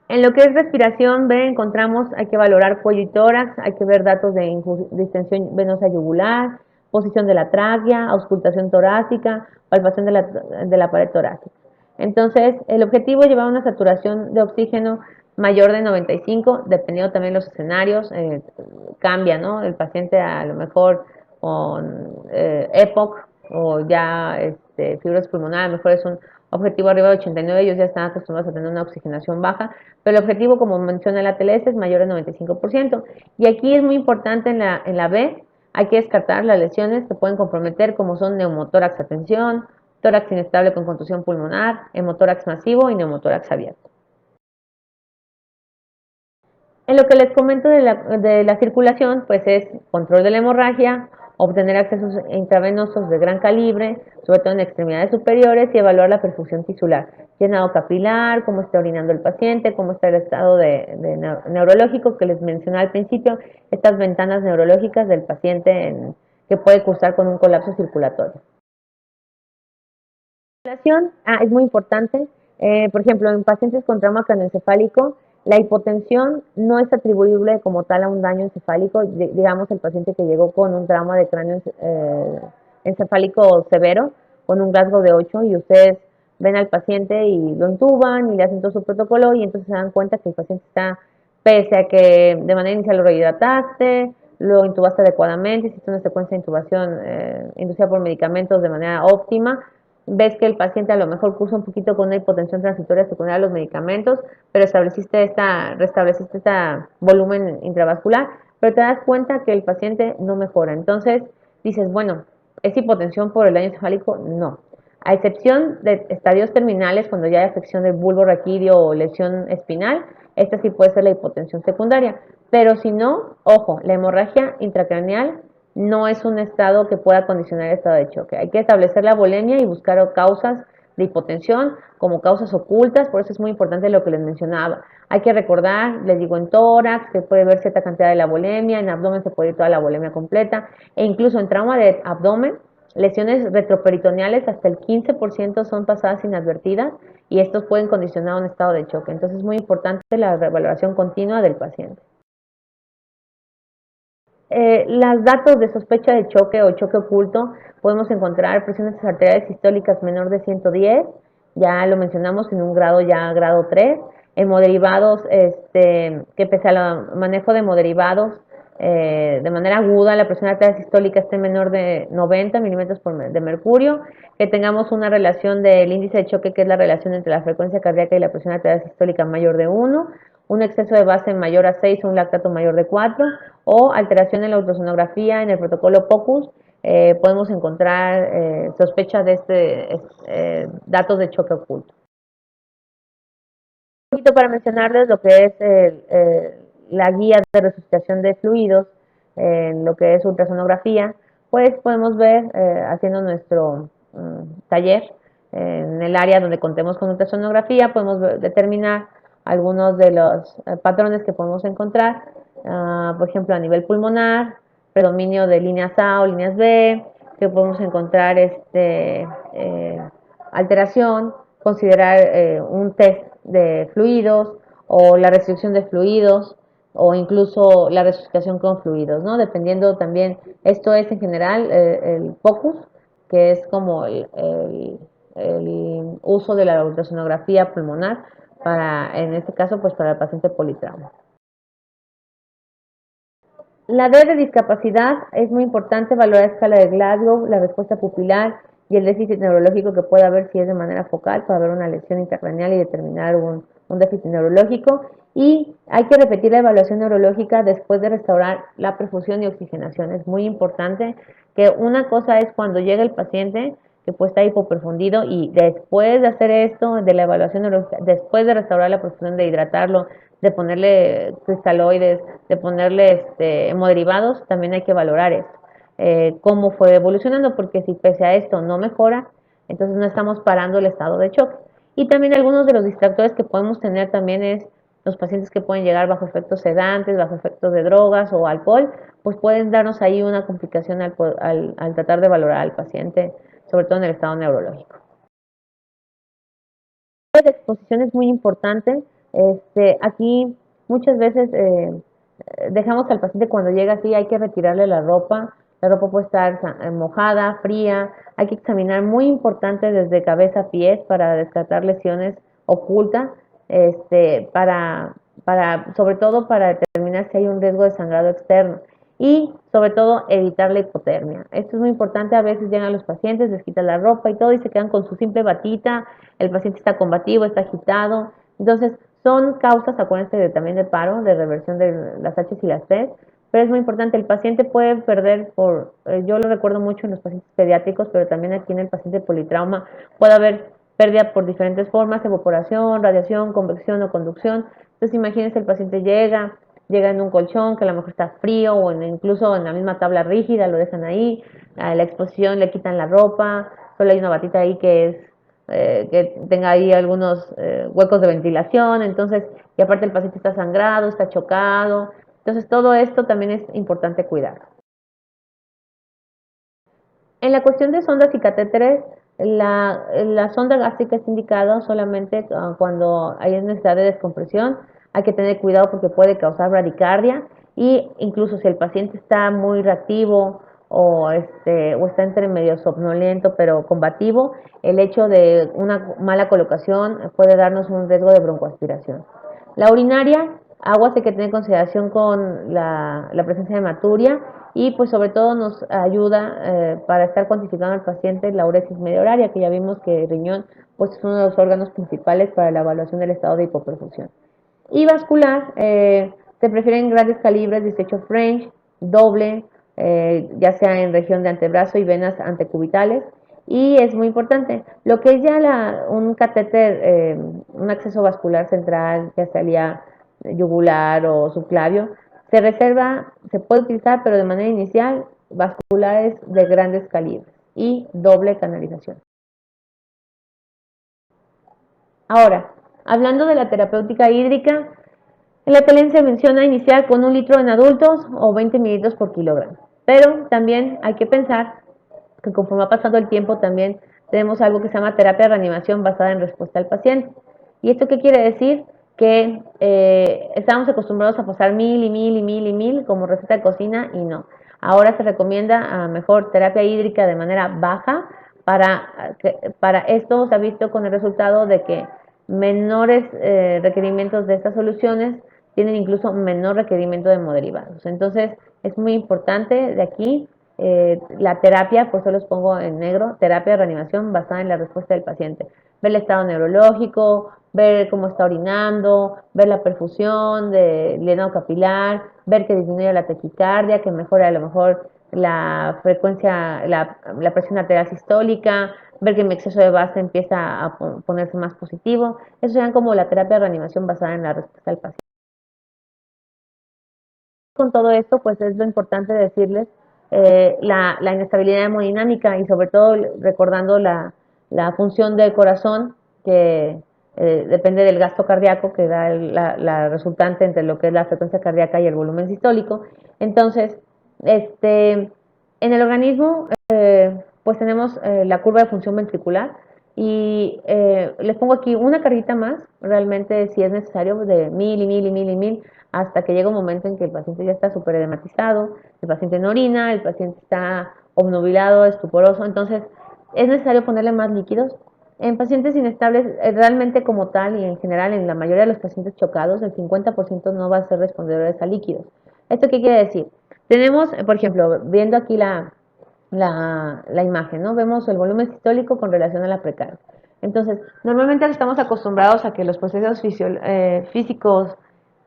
En lo que es respiración B encontramos, hay que valorar cuello y tórax, hay que ver datos de distensión venosa yugular, posición de la tráquea, auscultación torácica, palpación de la pared torácica. Entonces, el objetivo es llevar una saturación de oxígeno mayor de 95, dependiendo también de los escenarios, cambia, ¿no? El paciente a lo mejor con EPOC o ya fibrosis pulmonar, a lo mejor es un objetivo arriba de 89, ellos ya están acostumbrados a tener una oxigenación baja, pero el objetivo, como menciona la TLS, es mayor de 95%. Y aquí es muy importante en la B, hay que descartar las lesiones que pueden comprometer, como son neumotórax a tensión, tórax inestable con contusión pulmonar, hemotórax masivo y neumotórax abierto. En lo que les comento de la circulación, pues es control de la hemorragia, obtener accesos intravenosos de gran calibre, sobre todo en extremidades superiores, y evaluar la perfusión tisular, llenado capilar, cómo está orinando el paciente, cómo está el estado de neurológico que les mencioné al principio, estas ventanas neurológicas del paciente que puede cursar con un colapso circulatorio. La circulación es muy importante. Por ejemplo, en pacientes con trauma craneoencefálico, la hipotensión no es atribuible como tal a un daño encefálico. Digamos, el paciente que llegó con un trauma de cráneo encefálico severo, con un Glasgow de 8, y ustedes ven al paciente y lo intuban y le hacen todo su protocolo, y entonces se dan cuenta que el paciente está, pese a que de manera inicial lo rehidrataste, lo intubaste adecuadamente, hiciste una secuencia de intubación inducida por medicamentos de manera óptima, ves que el paciente a lo mejor cursa un poquito con una hipotensión transitoria secundaria a los medicamentos, pero restableciste este volumen intravascular, pero te das cuenta que el paciente no mejora. Entonces dices, bueno, ¿es hipotensión por el daño encefálico? No. A excepción de estadios terminales, cuando ya hay afección del bulbo raquídeo o lesión espinal, esta sí puede ser la hipotensión secundaria. Pero si no, ojo, la hemorragia intracraneal no es un estado que pueda condicionar el estado de choque. Hay que establecer la volemia y buscar causas de hipotensión como causas ocultas, por eso es muy importante lo que les mencionaba. Hay que recordar, les digo, en tórax se puede ver cierta cantidad de la volemia, en abdomen se puede ir toda la volemia completa, e incluso en trauma de abdomen, lesiones retroperitoneales hasta el 15% son pasadas inadvertidas y estos pueden condicionar un estado de choque. Entonces es muy importante la revaloración continua del paciente. Los datos de sospecha de choque o choque oculto, podemos encontrar presiones arteriales sistólicas menor de 110, ya lo mencionamos en un grado ya grado 3, hemoderivados, que pese al manejo de hemoderivados, de manera aguda la presión arterial sistólica esté menor de 90 milímetros de mercurio, que tengamos una relación del índice de choque, que es la relación entre la frecuencia cardíaca y la presión arterial sistólica mayor de 1, un exceso de base mayor a 6 o un lactato mayor de 4, o alteración en la ultrasonografía, en el protocolo POCUS, podemos encontrar sospecha de datos de choque oculto. Un poquito para mencionarles lo que es la guía de resucitación de fluidos, en lo que es ultrasonografía, pues podemos ver, haciendo nuestro taller, en el área donde contemos con ultrasonografía, podemos determinar algunos de los patrones que podemos encontrar, por ejemplo, a nivel pulmonar, predominio de líneas A o líneas B, que podemos encontrar alteración, considerar un test de fluidos o la restricción de fluidos o incluso la resucitación con fluidos, ¿no? Dependiendo también, esto es en general el POCUS, que es como el uso de la ultrasonografía pulmonar para, en este caso, pues para el paciente politrauma. La D de discapacidad es muy importante valorar la escala de Glasgow, la respuesta pupilar y el déficit neurológico que puede haber si es de manera focal, para ver una lesión intracraneal y determinar un déficit neurológico. Y hay que repetir la evaluación neurológica después de restaurar la perfusión y oxigenación. Es muy importante que una cosa es cuando llega el paciente que puede estar hipoperfundido y después de hacer esto, de la evaluación neurológica, después de restaurar la perfusión, de hidratarlo, de ponerle cristaloides, de ponerle hemoderivados, también hay que valorar esto. Cómo fue evolucionando, porque si pese a esto no mejora, entonces no estamos parando el estado de choque. Y también algunos de los distractores que podemos tener también es los pacientes que pueden llegar bajo efectos sedantes, bajo efectos de drogas o alcohol, pues pueden darnos ahí una complicación al tratar de valorar al paciente, sobre todo en el estado neurológico. La exposición es muy importante. Aquí muchas veces dejamos al paciente cuando llega así, hay que retirarle la ropa puede estar mojada, fría, hay que examinar muy importante desde cabeza a pies para descartar lesiones ocultas, sobre todo para determinar si hay un riesgo de sangrado externo y sobre todo evitar la hipotermia. Esto es muy importante, a veces llegan los pacientes, les quitan la ropa y todo y se quedan con su simple batita, el paciente está combativo, está agitado, entonces son causas, acuérdense también de paro, de reversión de las H y las T, pero es muy importante, el paciente puede perder yo lo recuerdo mucho en los pacientes pediátricos, pero también aquí en el paciente politrauma puede haber pérdida por diferentes formas, evaporación, radiación, convección o conducción. Entonces imagínense, el paciente llega en un colchón que a lo mejor está frío o incluso en la misma tabla rígida, lo dejan ahí, a la exposición le quitan la ropa, solo hay una batita ahí que tenga ahí algunos huecos de ventilación, entonces, y aparte el paciente está sangrado, está chocado, entonces todo esto también es importante cuidar. En la cuestión de sondas y catéteres, la sonda gástrica es indicada solamente cuando hay necesidad de descompresión. Hay que tener cuidado porque puede causar bradicardia y incluso si el paciente está muy reactivo o está entre medio somnoliento pero combativo, el hecho de una mala colocación puede darnos un riesgo de broncoaspiración. La urinaria Aguas hay que tener en consideración con la presencia de hematuria y pues sobre todo nos ayuda para estar cuantificando al paciente la uresis media horaria, que ya vimos que el riñón pues es uno de los órganos principales para la evaluación del estado de hipoperfusión. Y vascular, se prefieren grandes calibres, 18 French, doble, ya sea en región de antebrazo y venas antecubitales. Y es muy importante, lo que es ya un catéter, un acceso vascular central, ya sea yugular o subclavio, se reserva, se puede utilizar, pero de manera inicial, vasculares de grandes calibres y doble canalización. Ahora, hablando de la terapéutica hídrica, en la TELEN se menciona iniciar con 1 litro en adultos o 20 mililitros por kilogramo. Pero también hay que pensar que conforme ha pasado el tiempo también tenemos algo que se llama terapia de reanimación basada en respuesta al paciente. ¿Y esto qué quiere decir? Que estamos acostumbrados a pasar mil y mil y mil y mil como receta de cocina y no. Ahora se recomienda a mejor terapia hídrica de manera baja para esto se ha visto con el resultado de que menores requerimientos de estas soluciones tienen incluso menor requerimiento de hemoderivados. Entonces, es muy importante de aquí la terapia, por eso los pongo en negro, terapia de reanimación basada en la respuesta del paciente. Ver el estado neurológico, ver cómo está orinando, ver la perfusión del llenado capilar, ver que disminuye la taquicardia, que mejora a lo mejor la frecuencia, la presión arterial sistólica, ver que mi exceso de base empieza a ponerse más positivo. Eso serían como la terapia de reanimación basada en la respuesta del paciente. Con todo esto, pues es lo importante decirles la inestabilidad hemodinámica y sobre todo recordando la función del corazón que depende del gasto cardíaco que da la resultante entre lo que es la frecuencia cardíaca y el volumen sistólico. Entonces, en el organismo, pues tenemos la curva de función ventricular y les pongo aquí una carguita más, realmente si es necesario, de mil y mil y mil y mil, hasta que llega un momento en que el paciente ya está súper edematizado, el paciente no orina, el paciente está obnubilado, estuporoso, entonces es necesario ponerle más líquidos. En pacientes inestables, realmente como tal y en general en la mayoría de los pacientes chocados, el 50% no va a ser respondedores a líquidos. ¿Esto qué quiere decir? Tenemos, por ejemplo, viendo aquí la imagen, ¿no? Vemos el volumen sistólico con relación a la precarga. Entonces, normalmente estamos acostumbrados a que los procesos físicos,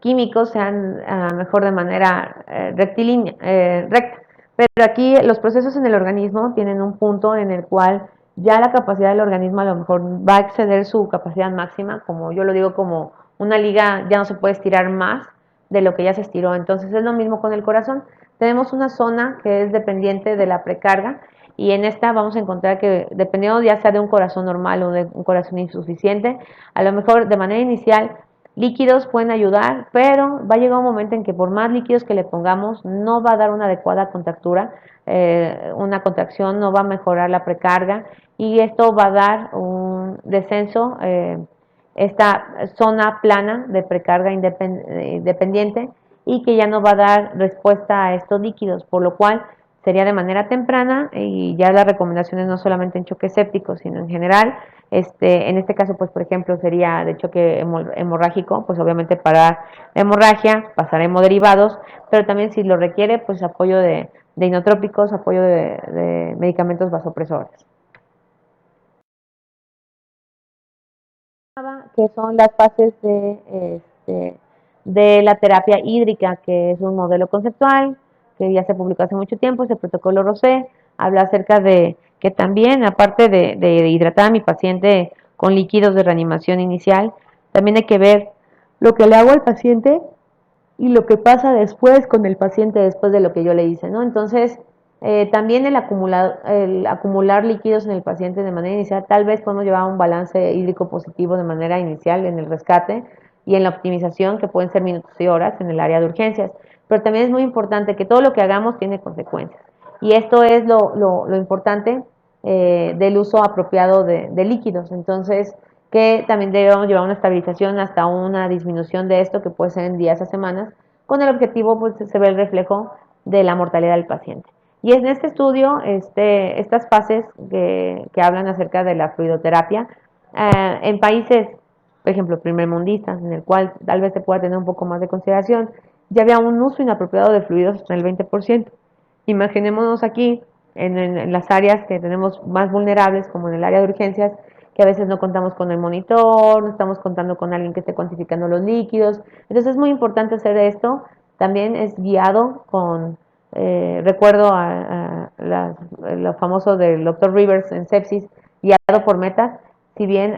químicos sean mejor de manera rectilínea, recta. Pero aquí los procesos en el organismo tienen un punto en el cual ya la capacidad del organismo a lo mejor va a exceder su capacidad máxima, como yo lo digo, como una liga ya no se puede estirar más de lo que ya se estiró. Entonces es lo mismo con el corazón. Tenemos una zona que es dependiente de la precarga y en esta vamos a encontrar que dependiendo ya sea de un corazón normal o de un corazón insuficiente, a lo mejor de manera inicial líquidos pueden ayudar, pero va a llegar un momento en que por más líquidos que le pongamos no va a dar una adecuada contractura, una contracción no va a mejorar la precarga y esto va a dar un descenso, esta zona plana de precarga independiente y que ya no va a dar respuesta a estos líquidos, por lo cual sería de manera temprana y ya las recomendaciones no solamente en choque séptico, sino en general. En este caso, pues por ejemplo, sería de choque hemorrágico, pues obviamente parar la hemorragia, pasar a hemoderivados, pero también si lo requiere, pues apoyo de inotrópicos, apoyo de medicamentos vasopresores. Que son las fases de la terapia hídrica, que es un modelo conceptual que ya se publicó hace mucho tiempo, es el protocolo Rosé, habla acerca de que también, aparte de hidratar a mi paciente con líquidos de reanimación inicial, también hay que ver lo que le hago al paciente y lo que pasa después con el paciente después de lo que yo le hice, ¿no? Entonces, también el acumular líquidos en el paciente de manera inicial, tal vez podemos llevar a un balance hídrico positivo de manera inicial en el rescate y en la optimización, que pueden ser minutos y horas en el área de urgencias. Pero también es muy importante que todo lo que hagamos tiene consecuencias. Y esto es lo importante del uso apropiado de líquidos. Entonces, que también debemos llevar una estabilización hasta una disminución de esto, que puede ser en días a semanas, con el objetivo, pues se ve el reflejo de la mortalidad del paciente. Y en este estudio, estas fases que hablan acerca de la fluidoterapia, en países por ejemplo, primermundistas, en el cual tal vez se pueda tener un poco más de consideración, ya había un uso inapropiado de fluidos hasta el 20%. Imaginémonos aquí, en las áreas que tenemos más vulnerables, como en el área de urgencias, que a veces no contamos con el monitor, no estamos contando con alguien que esté cuantificando los líquidos. Entonces es muy importante hacer esto. También es guiado con, recuerdo lo famoso del Dr. Rivers en sepsis, guiado por metas. Si bien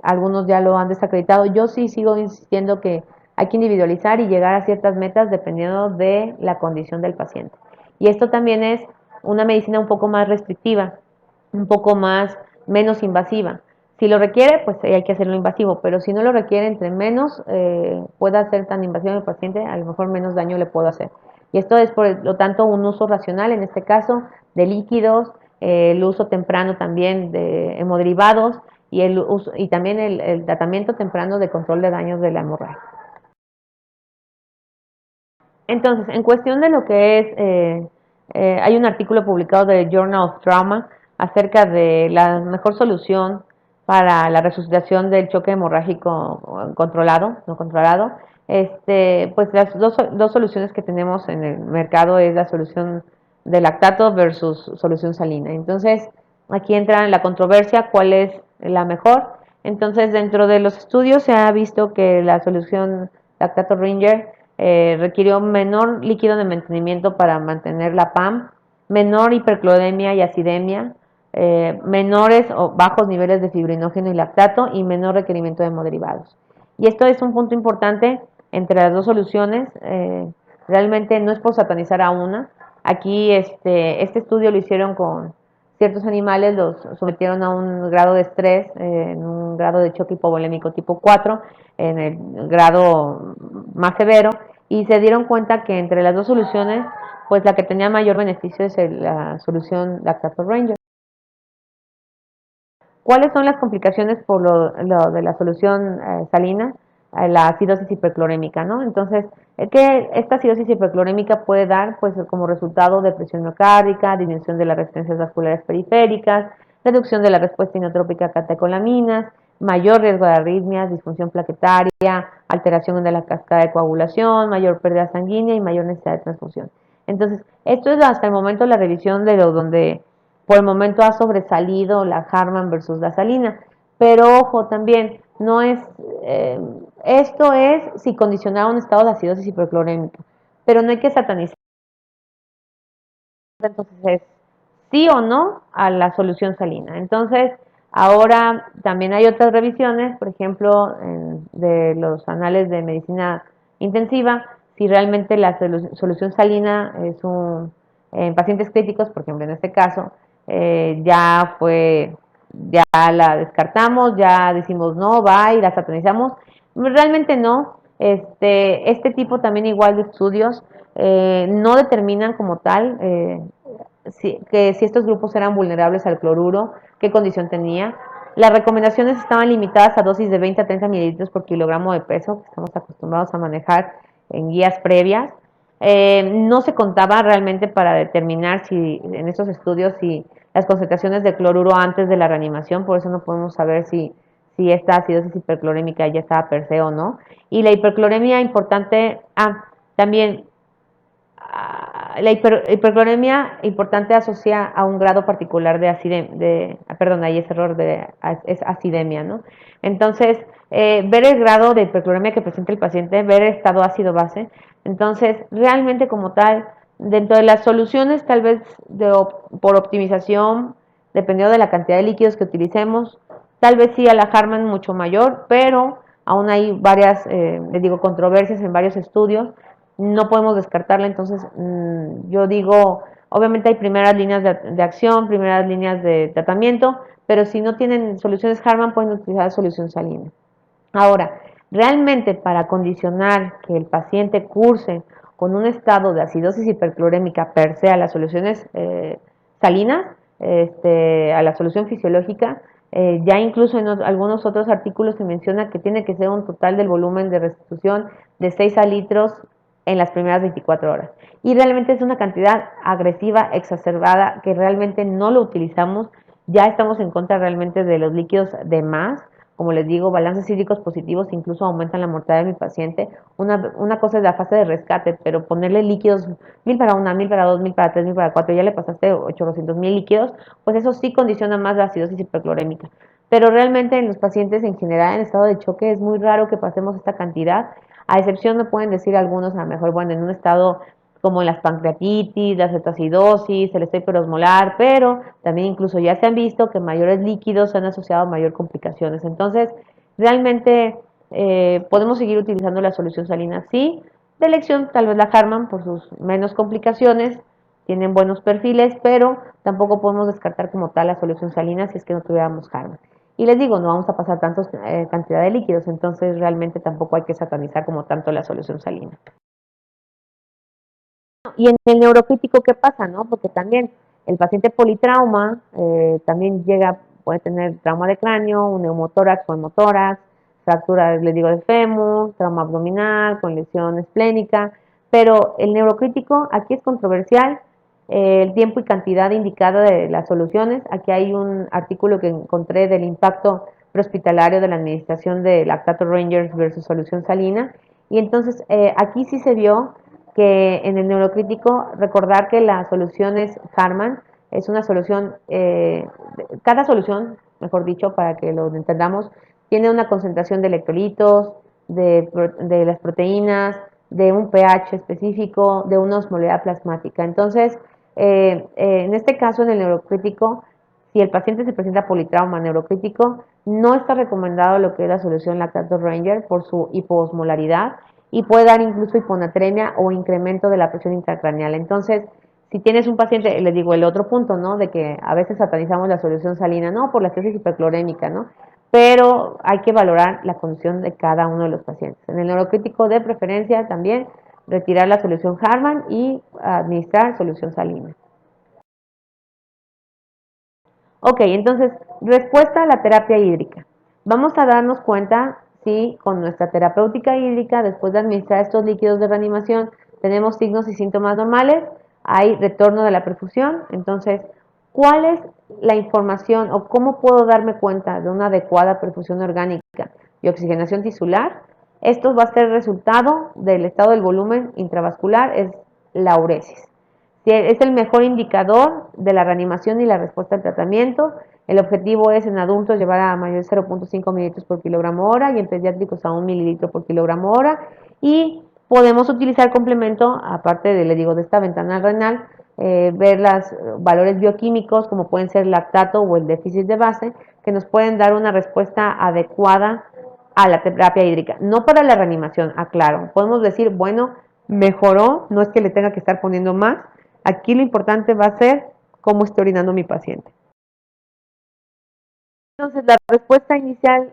algunos ya lo han desacreditado, yo sí sigo insistiendo que hay que individualizar y llegar a ciertas metas dependiendo de la condición del paciente. Y esto también es una medicina un poco más restrictiva, un poco más menos invasiva. Si lo requiere, pues hay que hacerlo invasivo, pero si no lo requiere, entre menos pueda ser tan invasivo el paciente, a lo mejor menos daño le puedo hacer. Y esto es, por lo tanto, un uso racional, en este caso, de líquidos, el uso temprano también de hemoderivados y, y también el tratamiento temprano de control de daños de la hemorragia. Entonces, en cuestión de lo que es, hay un artículo publicado de Journal of Trauma acerca de la mejor solución para la resucitación del choque hemorrágico controlado, no controlado. Pues las dos soluciones que tenemos en el mercado es la solución de lactato versus solución salina. Entonces, aquí entra en la controversia cuál es la mejor. Entonces, dentro de los estudios se ha visto que la solución lactato Ringer requirió menor líquido de mantenimiento para mantener la PAM, menor hipercloremia y acidemia, menores o bajos niveles de fibrinógeno y lactato y menor requerimiento de hemoderivados. Y esto es un punto importante entre las dos soluciones. Realmente no es por satanizar a una. Aquí este estudio lo hicieron con ciertos animales, los sometieron a un grado de estrés, en un grado de choque hipovolémico tipo 4, en el grado más severo, y se dieron cuenta que entre las dos soluciones, pues la que tenía mayor beneficio es la solución Lactato Ranger. ¿Cuáles son las complicaciones por lo de la solución salina? La acidosis hiperclorémica, ¿no? Entonces, que esta acidosis hiperclorémica puede dar, pues, como resultado depresión miocárdica, disminución de las resistencias vasculares periféricas, reducción de la respuesta inotrópica a catecolaminas, mayor riesgo de arritmias, disfunción plaquetaria, alteración de la cascada de coagulación, mayor pérdida sanguínea y mayor necesidad de transfusión. Entonces, esto es hasta el momento la revisión de lo donde por el momento ha sobresalido la Harman versus la salina. Pero ojo, también, no es, eh, esto es si condicionaba un estado de acidosis hiperclorémica, pero no hay que satanizar. Entonces es sí o no a la solución salina. Entonces, ahora también hay otras revisiones, por ejemplo, de los anales de medicina intensiva, si realmente la solución salina es en pacientes críticos, por ejemplo, en este caso, ya la descartamos, ya decimos no, va y la satanizamos. Realmente no. Este tipo también igual de estudios no determinan como tal que si estos grupos eran vulnerables al cloruro, qué condición tenía. Las recomendaciones estaban limitadas a dosis de 20 a 30 mililitros por kilogramo de peso, que estamos acostumbrados a manejar en guías previas. No se contaba realmente para determinar si en estos estudios si las concentraciones de cloruro antes de la reanimación, por eso no podemos saber si esta acidosis hiperclorémica ya estaba per se o no. Y la hipercloremia importante, también la hipercloremia importante asocia a un grado particular de acidemia, perdón, ahí es error, es acidemia, ¿no? Entonces, ver el grado de hipercloremia que presenta el paciente, ver el estado ácido-base, entonces, realmente como tal, dentro de las soluciones, tal vez por optimización, dependiendo de la cantidad de líquidos que utilicemos, tal vez sí a la Harman mucho mayor, pero aún hay varias, les digo, controversias en varios estudios, no podemos descartarla, entonces yo digo, obviamente hay primeras líneas de acción, primeras líneas de tratamiento, pero si no tienen soluciones Harman pueden utilizar solución salina. Ahora, realmente para condicionar que el paciente curse con un estado de acidosis hiperclorémica per se a las soluciones salinas, a la solución fisiológica, ya incluso en algunos otros artículos se menciona que tiene que ser un total del volumen de restitución de 6 a litros en las primeras 24 horas. Y realmente es una cantidad agresiva, exacerbada, que realmente no lo utilizamos. Ya estamos en contra realmente de los líquidos de más, como les digo, balances hídricos positivos incluso aumentan la mortalidad de mi paciente. Una cosa es la fase de rescate, pero ponerle líquidos 1000 para una, 1000 para dos, 1000 para tres, 1000 para cuatro, ya le pasaste 800,000 líquidos, pues eso sí condiciona más la acidosis hiperclorémica. Pero realmente en los pacientes en general en estado de choque es muy raro que pasemos esta cantidad, a excepción me pueden decir algunos, a lo mejor, bueno, en un estado como las pancreatitis, la cetoacidosis, el estrés hiperosmolar, pero también incluso ya se han visto que mayores líquidos se han asociado a mayor complicaciones. Entonces, realmente podemos seguir utilizando la solución salina, sí, de elección tal vez la Harman por sus menos complicaciones, tienen buenos perfiles, pero tampoco podemos descartar como tal la solución salina si es que no tuviéramos Harman. Y les digo, no vamos a pasar tantos cantidad de líquidos, entonces realmente tampoco hay que satanizar como tanto la solución salina. Y en el neurocrítico, ¿qué pasa? ¿No? Porque también el paciente politrauma también llega, puede tener trauma de cráneo, un neumotórax o hemotórax, fractura, les digo, de fémur, trauma abdominal con lesión esplénica, pero el neurocrítico aquí es controversial, el tiempo y cantidad indicada de las soluciones. Aquí hay un artículo que encontré del impacto prehospitalario de la administración de lactato Rangers versus solución salina, y entonces aquí sí se vio que en el neurocrítico recordar que la solución es Harman, es una solución, cada solución, mejor dicho, para que lo entendamos, tiene una concentración de electrolitos, de las proteínas, de un pH específico, de una osmolaridad plasmática. Entonces, en este caso, en el neurocrítico, si el paciente se presenta politrauma neurocrítico, no está recomendado lo que es la solución lactato Ranger por su hipoosmolaridad y puede dar incluso hiponatremia o incremento de la presión intracraneal. Entonces, si tienes un paciente, les digo el otro punto, ¿no? De que a veces satanizamos la solución salina, no, por la tesis hiperclorémica, ¿no? Pero hay que valorar la condición de cada uno de los pacientes. En el neurocrítico de preferencia también retirar la solución Harman y administrar solución salina. Ok, entonces, respuesta a la terapia hídrica. Vamos a darnos cuenta si con nuestra terapéutica hídrica, después de administrar estos líquidos de reanimación, tenemos signos y síntomas normales, hay retorno de la perfusión. Entonces, ¿cuál es la información o cómo puedo darme cuenta de una adecuada perfusión orgánica y oxigenación tisular? Esto va a ser resultado del estado del volumen intravascular, es la uresis. Es el mejor indicador de la reanimación y la respuesta al tratamiento. El objetivo es en adultos llevar a mayor 0.5 mililitros por kilogramo hora y en pediátricos a 1 mililitro por kilogramo hora. Y podemos utilizar complemento, aparte de, le digo, de esta ventana renal, ver los valores bioquímicos como pueden ser el lactato o el déficit de base, que nos pueden dar una respuesta adecuada a la terapia hídrica. No para la reanimación, aclaro. Podemos decir, bueno, mejoró, no es que le tenga que estar poniendo más. Aquí lo importante va a ser cómo esté orinando mi paciente. Entonces, la respuesta inicial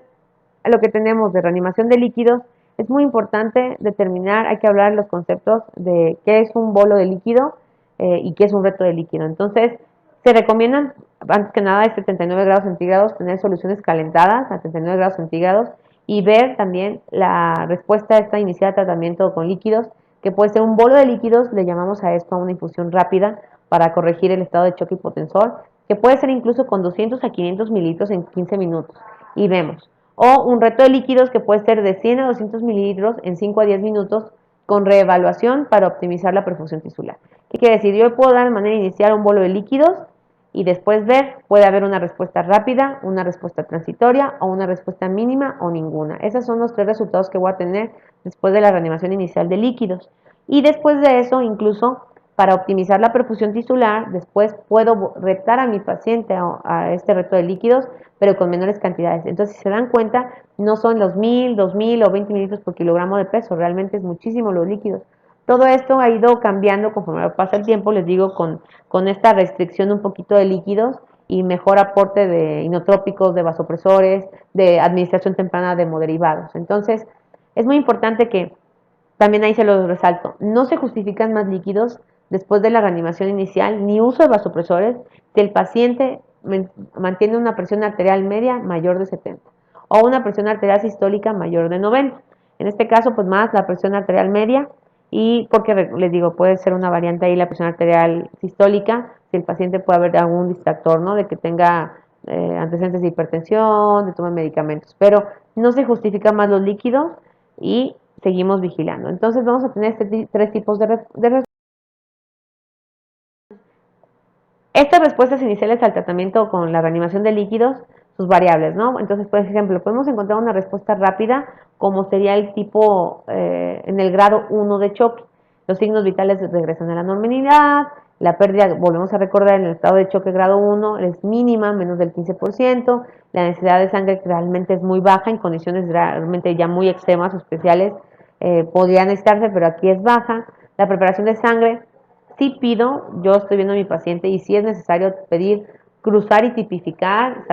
a lo que tenemos de reanimación de líquidos es muy importante determinar, hay que hablar los conceptos de qué es un bolo de líquido y qué es un reto de líquido. Entonces, se recomiendan, antes que nada, a 79 grados centígrados, tener soluciones calentadas a 79 grados centígrados y ver también la respuesta a esta inicial de tratamiento con líquidos, que puede ser un bolo de líquidos, le llamamos a esto a una infusión rápida para corregir el estado de choque hipotensor, que puede ser incluso con 200 a 500 mililitros en 15 minutos. Y vemos. O un reto de líquidos que puede ser de 100 a 200 mililitros en 5 a 10 minutos con reevaluación para optimizar la perfusión tisular. ¿Qué quiere decir? Yo puedo dar de manera inicial un bolo de líquidos y después ver, puede haber una respuesta rápida, una respuesta transitoria o una respuesta mínima o ninguna. Esos son los tres resultados que voy a tener después de la reanimación inicial de líquidos. Y después de eso, incluso para optimizar la perfusión tisular, después puedo retar a mi paciente a este reto de líquidos, pero con menores cantidades. Entonces, si se dan cuenta, no son los 1000, 2000 o 20 mililitros por kilogramo de peso, realmente es muchísimo los líquidos. Todo esto ha ido cambiando conforme pasa el tiempo, les digo, con esta restricción un poquito de líquidos y mejor aporte de inotrópicos, de vasopresores, de administración temprana de hemoderivados. Entonces, es muy importante que también ahí se los resalto, no se justifican más líquidos después de la reanimación inicial ni uso de vasopresores si el paciente mantiene una presión arterial media mayor de 70 o una presión arterial sistólica mayor de 90. En este caso, pues más la presión arterial media y porque les digo, puede ser una variante ahí la presión arterial sistólica, si el paciente puede haber algún distractor, ¿no? De que tenga antecedentes de hipertensión, de toma de medicamentos, pero no se justifica más los líquidos y seguimos vigilando. Entonces vamos a tener tres tipos de estas respuestas iniciales al tratamiento con la reanimación de líquidos, sus variables, ¿no? Entonces, por ejemplo, podemos encontrar una respuesta rápida como sería el tipo en el grado 1 de choque. Los signos vitales regresan a la normalidad, la pérdida, volvemos a recordar, en el estado de choque grado 1 es mínima, menos del 15%, la necesidad de sangre realmente es muy baja, en condiciones realmente ya muy extremas o especiales podría necesitarse, pero aquí es baja. La preparación de sangre sí pido, yo estoy viendo a mi paciente y si es necesario pedir, cruzar y tipificar,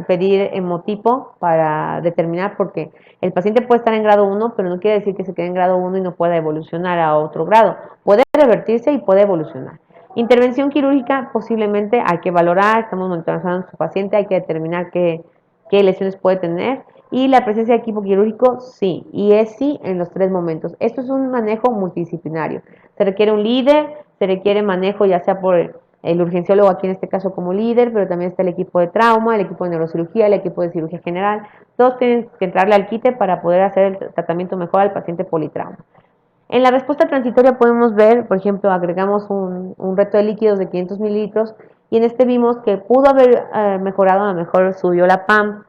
pedir hemotipo para determinar, porque el paciente puede estar en grado 1, pero no quiere decir que se quede en grado 1 y no pueda evolucionar a otro grado. Puede revertirse y puede evolucionar. Intervención quirúrgica posiblemente hay que valorar, estamos monitorizando a su paciente, hay que determinar qué lesiones puede tener. Y la presencia de equipo quirúrgico, sí, y es sí en los tres momentos. Esto es un manejo multidisciplinario. Se requiere un líder, se requiere manejo ya sea por el urgenciólogo aquí en este caso como líder, pero también está el equipo de trauma, el equipo de neurocirugía, el equipo de cirugía general. Todos tienen que entrarle al quite para poder hacer el tratamiento mejor al paciente politrauma. En la respuesta transitoria podemos ver, por ejemplo, agregamos un reto de líquidos de 500 mililitros y en este vimos que pudo haber mejorado, a lo mejor subió la PAM,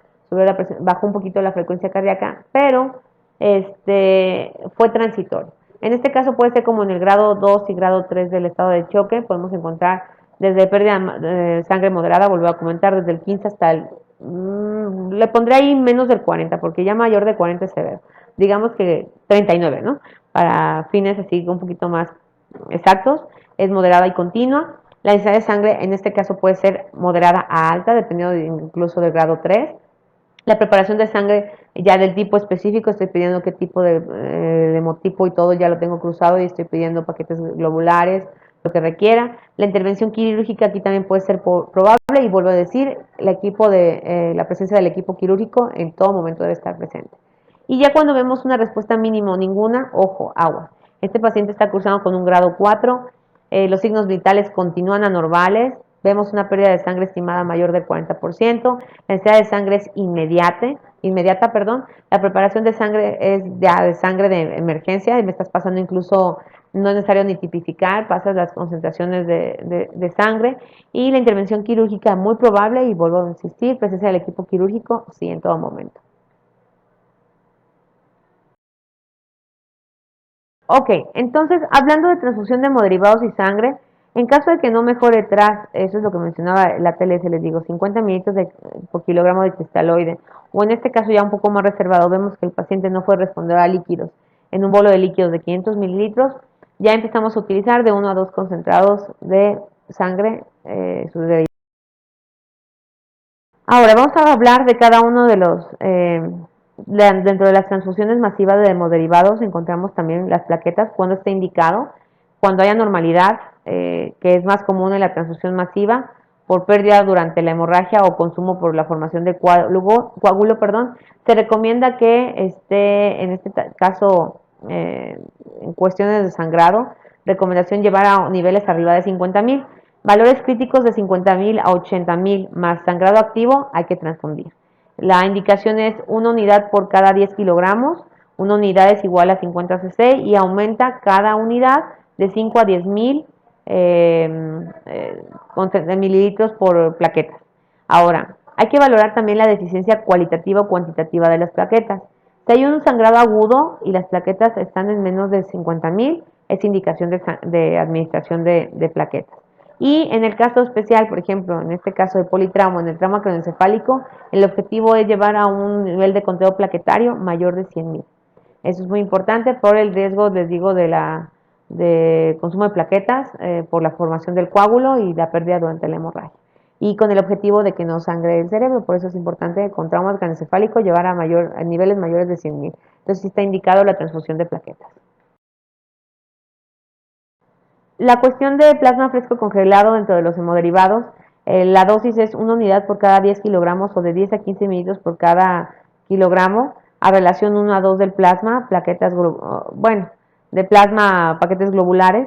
bajó un poquito la frecuencia cardíaca, pero fue transitorio. En este caso puede ser como en el grado 2 y grado 3 del estado de choque, podemos encontrar desde pérdida de sangre moderada, vuelvo a comentar, desde el 15 hasta le pondré ahí menos del 40, porque ya mayor de 40 es severo. Digamos que 39, ¿no? Para fines así un poquito más exactos, es moderada y continua. La necesidad de sangre en este caso puede ser moderada a alta, dependiendo incluso del grado 3. La preparación de sangre ya del tipo específico, estoy pidiendo qué tipo de hemotipo y todo, ya lo tengo cruzado y estoy pidiendo paquetes globulares, lo que requiera. La intervención quirúrgica aquí también puede ser probable y vuelvo a decir, la presencia del equipo quirúrgico en todo momento debe estar presente. Y ya cuando vemos una respuesta mínima o ninguna, ojo, agua. Este paciente está cursando con un grado 4, los signos vitales continúan anormales, vemos una pérdida de sangre estimada mayor del 40%, la necesidad de sangre es inmediata, perdón, la preparación de sangre es de sangre de emergencia, y me estás pasando incluso, no es necesario ni tipificar, pasas las concentraciones de sangre, y la intervención quirúrgica muy probable, y vuelvo a insistir, presencia del equipo quirúrgico, sí, en todo momento. Ok, entonces, hablando de transfusión de hemoderivados y sangre, en caso de que no mejore tras, eso es lo que mencionaba la TLS, les digo, 50 mililitros por kilogramo de cristaloide, o en este caso ya un poco más reservado, vemos que el paciente no fue responder a líquidos, en un bolo de líquidos de 500 mililitros, ya empezamos a utilizar de 1 a 2 concentrados de sangre. Ahora vamos a hablar de cada uno de los, dentro de las transfusiones masivas de hemoderivados encontramos también las plaquetas, cuando está indicado, cuando haya normalidad, que es más común en la transfusión masiva, por pérdida durante la hemorragia o consumo por la formación de coágulo, perdón, se recomienda que esté, en este caso, en cuestiones de sangrado, recomendación llevar a niveles arriba de 50.000. Valores críticos de 50.000 a 80.000 más sangrado activo hay que transfundir. La indicación es una unidad por cada 10 kilogramos, una unidad es igual a 50 cc y aumenta cada unidad de 5 a 10.000 mililitros por plaquetas. Ahora, hay que valorar también la deficiencia cualitativa o cuantitativa de las plaquetas. Si hay un sangrado agudo y las plaquetas están en menos de 50.000, es indicación de administración de plaquetas. Y en el caso especial, por ejemplo, en este caso de politrauma, en el trauma craneoencefálico, el objetivo es llevar a un nivel de conteo plaquetario mayor de 100.000. Eso es muy importante por el riesgo, les digo, de consumo de plaquetas, por la formación del coágulo y la pérdida durante la hemorragia. Y con el objetivo de que no sangre el cerebro, por eso es importante con trauma craneoencefálico llevar a niveles mayores de 100.000. Entonces sí está indicado la transfusión de plaquetas. La cuestión de plasma fresco congelado dentro de los hemoderivados, la dosis es una unidad por cada 10 kilogramos o de 10 a 15 mililitros por cada kilogramo, a relación 1 a 2 del plasma, bueno, de plasma, paquetes globulares,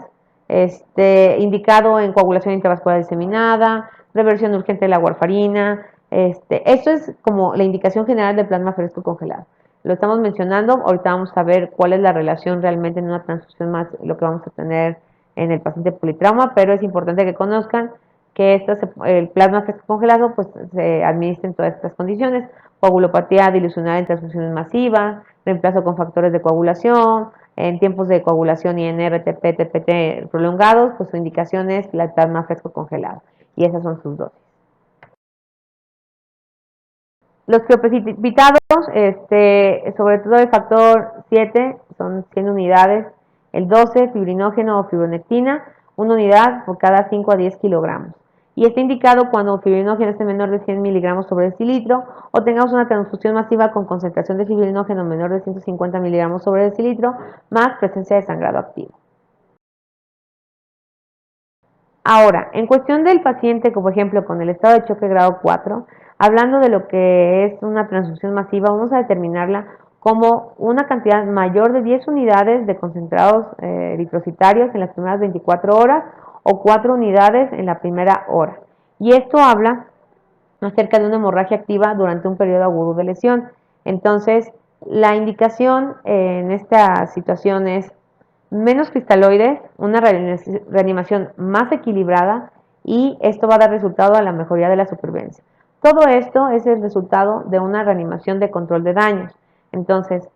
indicado en coagulación intravascular diseminada, reversión urgente de la warfarina, Esto es como la indicación general del plasma fresco congelado. Lo estamos mencionando, ahorita vamos a ver cuál es la relación realmente en una transfusión más, lo que vamos a tener en el paciente politrauma, pero es importante que conozcan que el plasma fresco congelado pues se administra en todas estas condiciones: coagulopatía dilucional en transfusiones masivas, reemplazo con factores de coagulación, en tiempos de coagulación y en RTP, TPT prolongados, pues su indicación es el plasma fresco congelado, y esas son sus dosis. Los crioprecipitados, sobre todo el factor 7, son 100 unidades, el 12, fibrinógeno o fibronectina, una unidad por cada 5 a 10 kilogramos. Y está indicado cuando el fibrinógeno esté menor de 100 miligramos sobre decilitro o tengamos una transfusión masiva con concentración de fibrinógeno menor de 150 miligramos sobre decilitro, más presencia de sangrado activo. Ahora, en cuestión del paciente, como por ejemplo con el estado de choque grado 4, hablando de lo que es una transfusión masiva, vamos a determinarla como una cantidad mayor de 10 unidades de concentrados eritrocitarios en las primeras 24 horas o 4 unidades en la primera hora. Y esto habla acerca de una hemorragia activa durante un periodo agudo de lesión. Entonces, la indicación en esta situación es menos cristaloides, una reanimación más equilibrada, y esto va a dar resultado a la mejoría de la supervivencia. Todo esto es el resultado de una reanimación de control de daños. Entonces,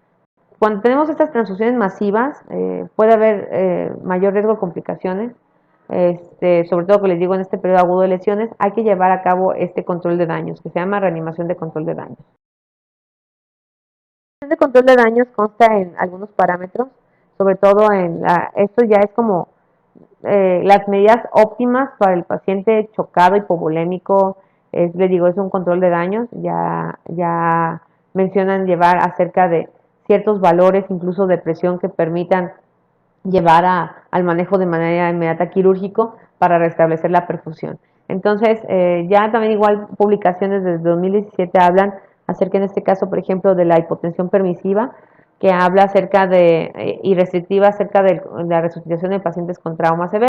cuando tenemos estas transfusiones masivas, puede haber mayor riesgo de complicaciones, sobre todo, que les digo, en este periodo agudo de lesiones, hay que llevar a cabo este control de daños, que se llama reanimación de control de daños. El control de daños consta en algunos parámetros, sobre todo esto ya es como las medidas óptimas para el paciente chocado hipovolémico. Les digo, es un control de daños, ya mencionan llevar acerca de ciertos valores, incluso de presión, que permitan llevar al manejo de manera inmediata quirúrgico para restablecer la perfusión. Entonces, ya también igual publicaciones desde 2017 hablan acerca, en este caso, por ejemplo, de la hipotensión permisiva, que habla acerca y restrictiva acerca de la resucitación de pacientes con trauma severo.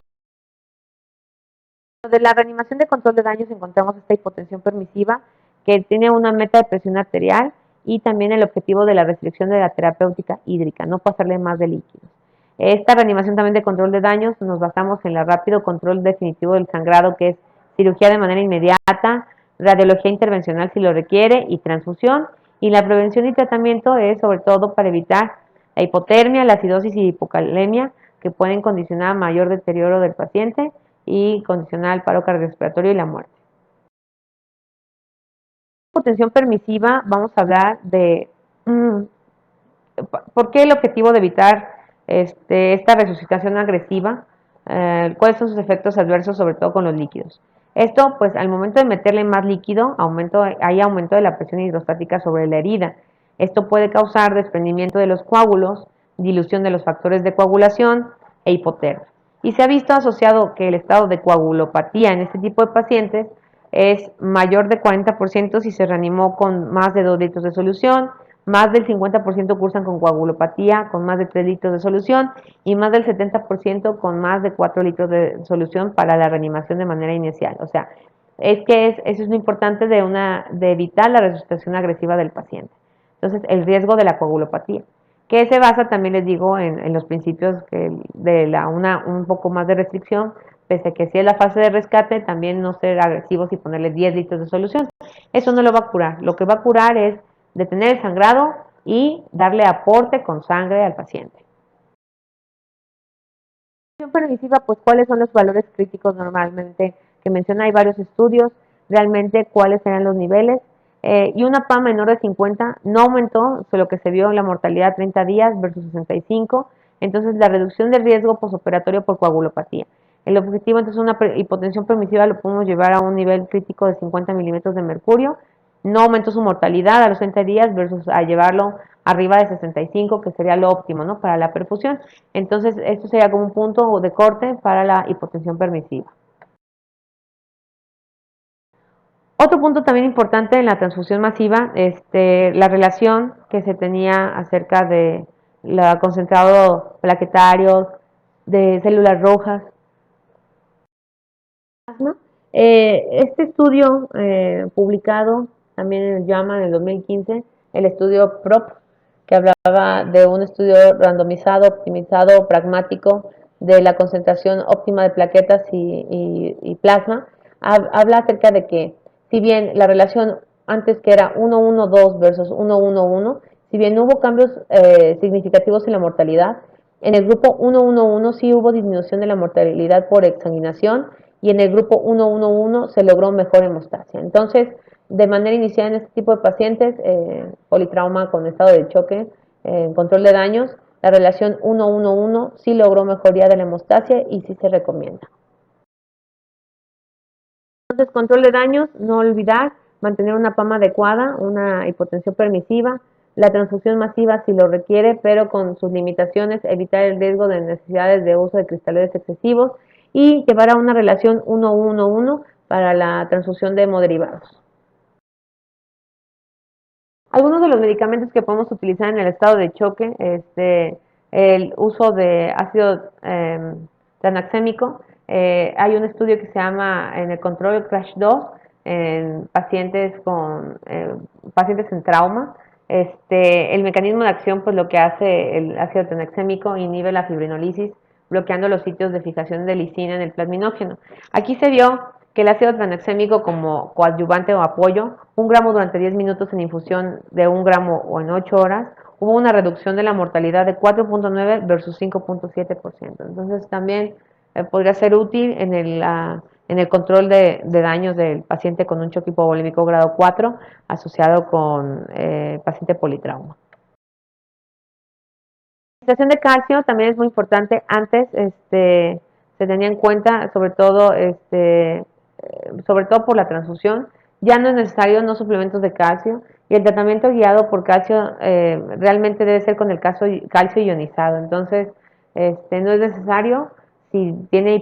De la reanimación de control de daños encontramos esta hipotensión permisiva, que tiene una meta de presión arterial y también el objetivo de la restricción de la terapéutica hídrica, no pasarle más de líquidos. Esta reanimación también de control de daños nos basamos en el rápido control definitivo del sangrado, que es cirugía de manera inmediata, radiología intervencional si lo requiere y transfusión. Y la prevención y tratamiento es sobre todo para evitar la hipotermia, la acidosis y hipocalemia, que pueden condicionar mayor deterioro del paciente y condicionar el paro cardiorrespiratorio y la muerte. Hipotensión permisiva, vamos a hablar de por qué el objetivo de evitar esta resucitación agresiva, cuáles son sus efectos adversos, sobre todo con los líquidos. Esto, pues al momento de meterle más líquido, hay aumento de la presión hidrostática sobre la herida. Esto puede causar desprendimiento de los coágulos, dilución de los factores de coagulación e hipotermia. Y se ha visto asociado que el estado de coagulopatía en este tipo de pacientes es mayor de 40% si se reanimó con más de 2 litros de solución, más del 50% cursan con coagulopatía con más de 3 litros de solución, y más del 70% con más de 4 litros de solución para la reanimación de manera inicial. O sea, eso es lo importante de evitar la resucitación agresiva del paciente. Entonces, el riesgo de la coagulopatía, que se basa, también les digo, en los principios un poco más de restricción, pese a que si es la fase de rescate, también no ser agresivos y ponerle 10 litros de solución. Eso no lo va a curar. Lo que va a curar es detener el sangrado y darle aporte con sangre al paciente. Permisiva, pues cuáles son los valores críticos normalmente que menciona. Hay varios estudios realmente cuáles serán los niveles, y una PA menor de 50 no aumentó lo que se vio en la mortalidad 30 días versus 65. Entonces, la reducción del riesgo posoperatorio por coagulopatía. El objetivo, entonces, una hipotensión permisiva lo podemos llevar a un nivel crítico de 50 milímetros de mercurio. No aumentó su mortalidad a los 30 días versus a llevarlo arriba de 65, que sería lo óptimo, ¿no?, para la perfusión. Entonces, esto sería como un punto de corte para la hipotensión permisiva. Otro punto también importante en la transfusión masiva, la relación que se tenía acerca de la concentrado plaquetario, de células rojas, Este estudio publicado también en el JAMA en el 2015, el estudio PROP, que hablaba de un estudio randomizado, optimizado, pragmático de la concentración óptima de plaquetas y plasma, habla acerca de que si bien la relación antes que era 1-1-2 versus 1-1-1, si bien no hubo cambios significativos en la mortalidad, en el grupo 1-1-1 sí hubo disminución de la mortalidad por exsanguinación y en el grupo 1-1-1 se logró mejor hemostasia. Entonces, de manera inicial en este tipo de pacientes, politrauma con estado de choque, control de daños, la relación 1-1-1 sí logró mejoría de la hemostasia y sí se recomienda. Entonces, control de daños, no olvidar mantener una PAMA adecuada, una hipotensión permisiva, la transfusión masiva si lo requiere, pero con sus limitaciones, evitar el riesgo de necesidades de uso de cristaloides excesivos y llevar a una relación 1-1-1 para la transfusión de hemoderivados. Algunos de los medicamentos que podemos utilizar en el estado de choque, el uso de ácido tranexémico. Hay un estudio que se llama en el control Crash 2 en pacientes en trauma. El mecanismo de acción, pues lo que hace el ácido tranexémico inhibe la fibrinolisis, bloqueando los sitios de fijación de lisina en el plasminógeno. Aquí se vio que el ácido tranexémico como coadyuvante o apoyo, 1 gramo durante 10 minutos en infusión de 1 gramo o en 8 horas, hubo una reducción de la mortalidad de 4.9 versus 5.7%. Entonces también podría ser útil en el control de daños del paciente con un choque hipovolémico grado 4 asociado con paciente politrauma. La administración de calcio también es muy importante. Antes se tenía en cuenta, sobre todo por la transfusión, ya no es necesario no suplementos de calcio y el tratamiento guiado por calcio realmente debe ser con el calcio ionizado. Entonces, no es necesario. Si tiene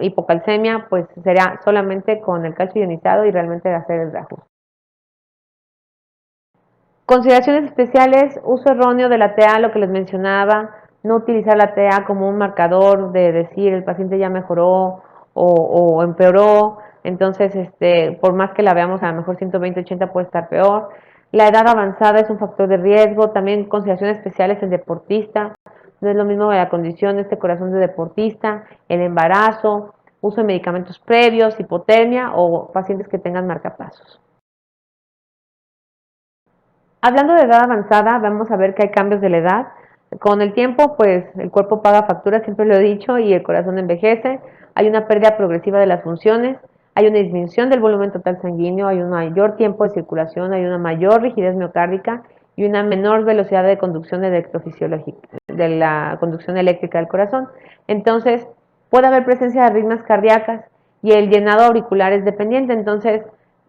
hipocalcemia, pues será solamente con el calcio ionizado y realmente hacer el reajuste. Consideraciones especiales, uso erróneo de la TA, lo que les mencionaba, no utilizar la TA como un marcador de decir el paciente ya mejoró o empeoró, entonces por más que la veamos a lo mejor 120-80 puede estar peor. La edad avanzada es un factor de riesgo, también consideraciones especiales el deportista, no es lo mismo la condición de este corazón de deportista, el embarazo, uso de medicamentos previos, hipotermia o pacientes que tengan marcapasos. Hablando de edad avanzada, vamos a ver que hay cambios de la edad. Con el tiempo, pues el cuerpo paga factura, siempre lo he dicho, y el corazón envejece. Hay una pérdida progresiva de las funciones, hay una disminución del volumen total sanguíneo, hay un mayor tiempo de circulación, hay una mayor rigidez miocárdica y una menor velocidad de conducción electrofisiológica, de la conducción eléctrica del corazón. Entonces, puede haber presencia de arritmias cardíacas y el llenado auricular es dependiente. Entonces,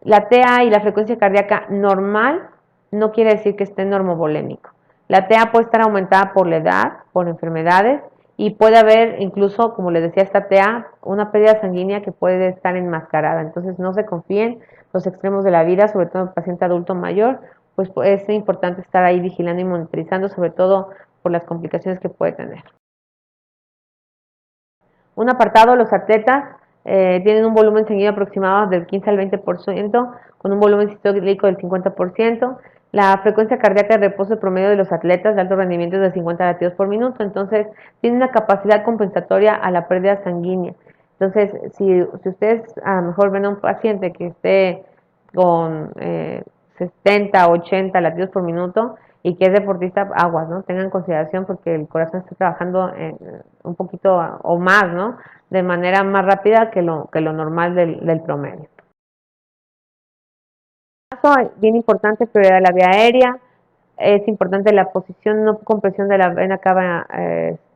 la TA y la frecuencia cardíaca normal no quiere decir que esté normovolémico. La TA puede estar aumentada por la edad, por enfermedades, y puede haber incluso, como les decía, esta TA, una pérdida sanguínea que puede estar enmascarada. Entonces no se confíen los extremos de la vida, sobre todo en el paciente adulto mayor, pues es importante estar ahí vigilando y monitorizando, sobre todo por las complicaciones que puede tener. Un apartado, los atletas tienen un volumen sanguíneo aproximado del 15 al 20%, con un volumen sistólico del 50%. La frecuencia cardíaca de reposo promedio de los atletas de alto rendimiento es de 50 latidos por minuto, entonces tiene una capacidad compensatoria a la pérdida sanguínea. Entonces, si ustedes a lo mejor ven a un paciente que esté con 70, 80 latidos por minuto y que es deportista, aguas, ¿no? Tengan consideración porque el corazón está trabajando un poquito o más, ¿no? De manera más rápida que lo normal del promedio. Bien importante, prioridad de la vía aérea, es importante la posición, no compresión de la vena cava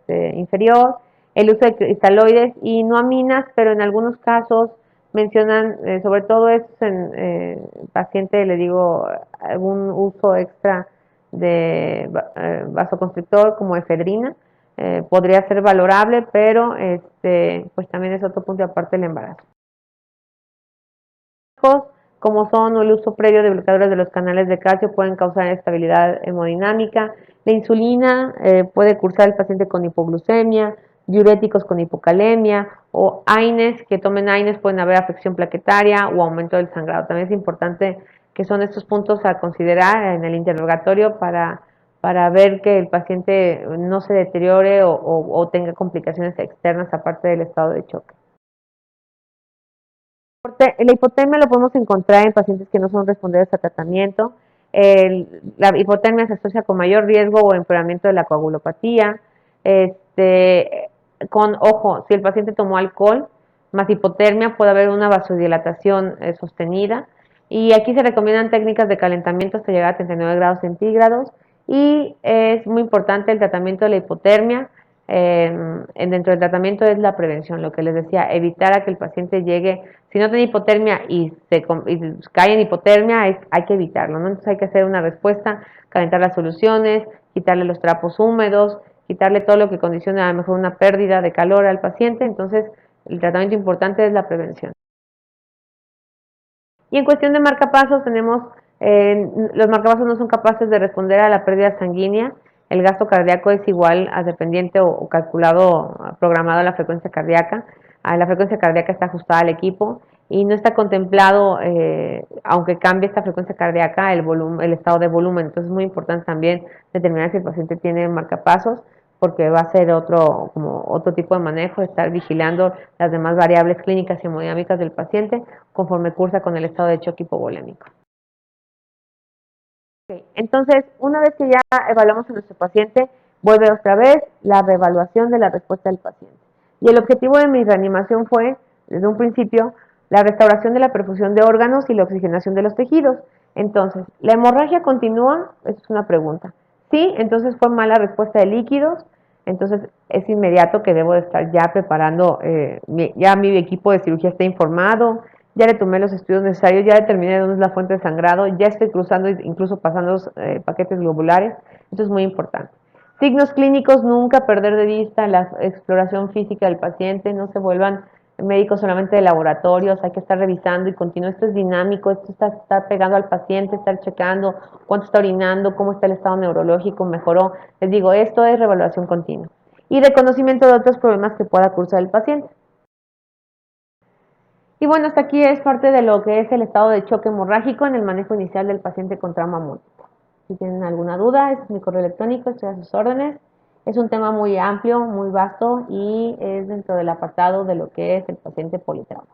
inferior, el uso de cristaloides y no aminas, pero en algunos casos mencionan, sobre todo es en paciente, le digo, algún uso extra de vasoconstrictor como efedrina, podría ser valorable, pero pues también es otro punto aparte del embarazo. Como son el uso previo de bloqueadores de los canales de calcio, pueden causar estabilidad hemodinámica. La insulina puede cursar el paciente con hipoglucemia, diuréticos con hipocalemia, o AINES, que tomen AINES, pueden haber afección plaquetaria o aumento del sangrado. También es importante que son estos puntos a considerar en el interrogatorio para ver que el paciente no se deteriore o tenga complicaciones externas aparte del estado de choque. La hipotermia lo podemos encontrar en pacientes que no son respondedores a tratamiento. La hipotermia se asocia con mayor riesgo o empeoramiento de la coagulopatía. Este, ojo, si el paciente tomó alcohol más hipotermia, puede haber una vasodilatación sostenida. Y aquí se recomiendan técnicas de calentamiento hasta llegar a 39 grados centígrados. Y es muy importante el tratamiento de la hipotermia. Dentro del tratamiento es la prevención, lo que les decía, evitar a que el paciente llegue, si no tiene hipotermia y cae en hipotermia, hay que evitarlo, ¿no? Entonces hay que hacer una respuesta, calentar las soluciones, quitarle los trapos húmedos, quitarle todo lo que condicione a lo mejor una pérdida de calor al paciente. Entonces el tratamiento importante es la prevención. Y en cuestión de marcapasos, tenemos, los marcapasos no son capaces de responder a la pérdida sanguínea. El gasto cardíaco es igual a dependiente o calculado, programado a la frecuencia cardíaca. La frecuencia cardíaca está ajustada al equipo y no está contemplado, aunque cambie esta frecuencia cardíaca, el estado de volumen. Entonces es muy importante también determinar si el paciente tiene marcapasos, porque va a ser otro tipo de manejo, estar vigilando las demás variables clínicas y hemodinámicas del paciente conforme cursa con el estado de choque hipovolémico. Okay. Entonces, una vez que ya evaluamos a nuestro paciente, vuelve otra vez la reevaluación de la respuesta del paciente. Y el objetivo de mi reanimación fue, desde un principio, la restauración de la perfusión de órganos y la oxigenación de los tejidos. Entonces, ¿la hemorragia continúa? Esa es una pregunta. Sí, entonces fue mala respuesta de líquidos, entonces es inmediato que debo de estar ya preparando, ya mi equipo de cirugía está informado, ya le tomé los estudios necesarios, ya determiné dónde es la fuente de sangrado, ya estoy cruzando, incluso pasando los paquetes globulares. Eso es muy importante. Signos clínicos, nunca perder de vista la exploración física del paciente, no se vuelvan médicos solamente de laboratorios, hay que estar revisando y continuo. Esto es dinámico, esto está estar pegando al paciente, estar checando cuánto está orinando, cómo está el estado neurológico, mejoró. Les digo, esto es reevaluación continua. Y reconocimiento de otros problemas que pueda cursar el paciente. Y bueno, hasta aquí es parte de lo que es el estado de choque hemorrágico en el manejo inicial del paciente con trauma múltiple. Si tienen alguna duda, es mi correo electrónico, estoy a sus órdenes. Es un tema muy amplio, muy vasto y es dentro del apartado de lo que es el paciente politrauma.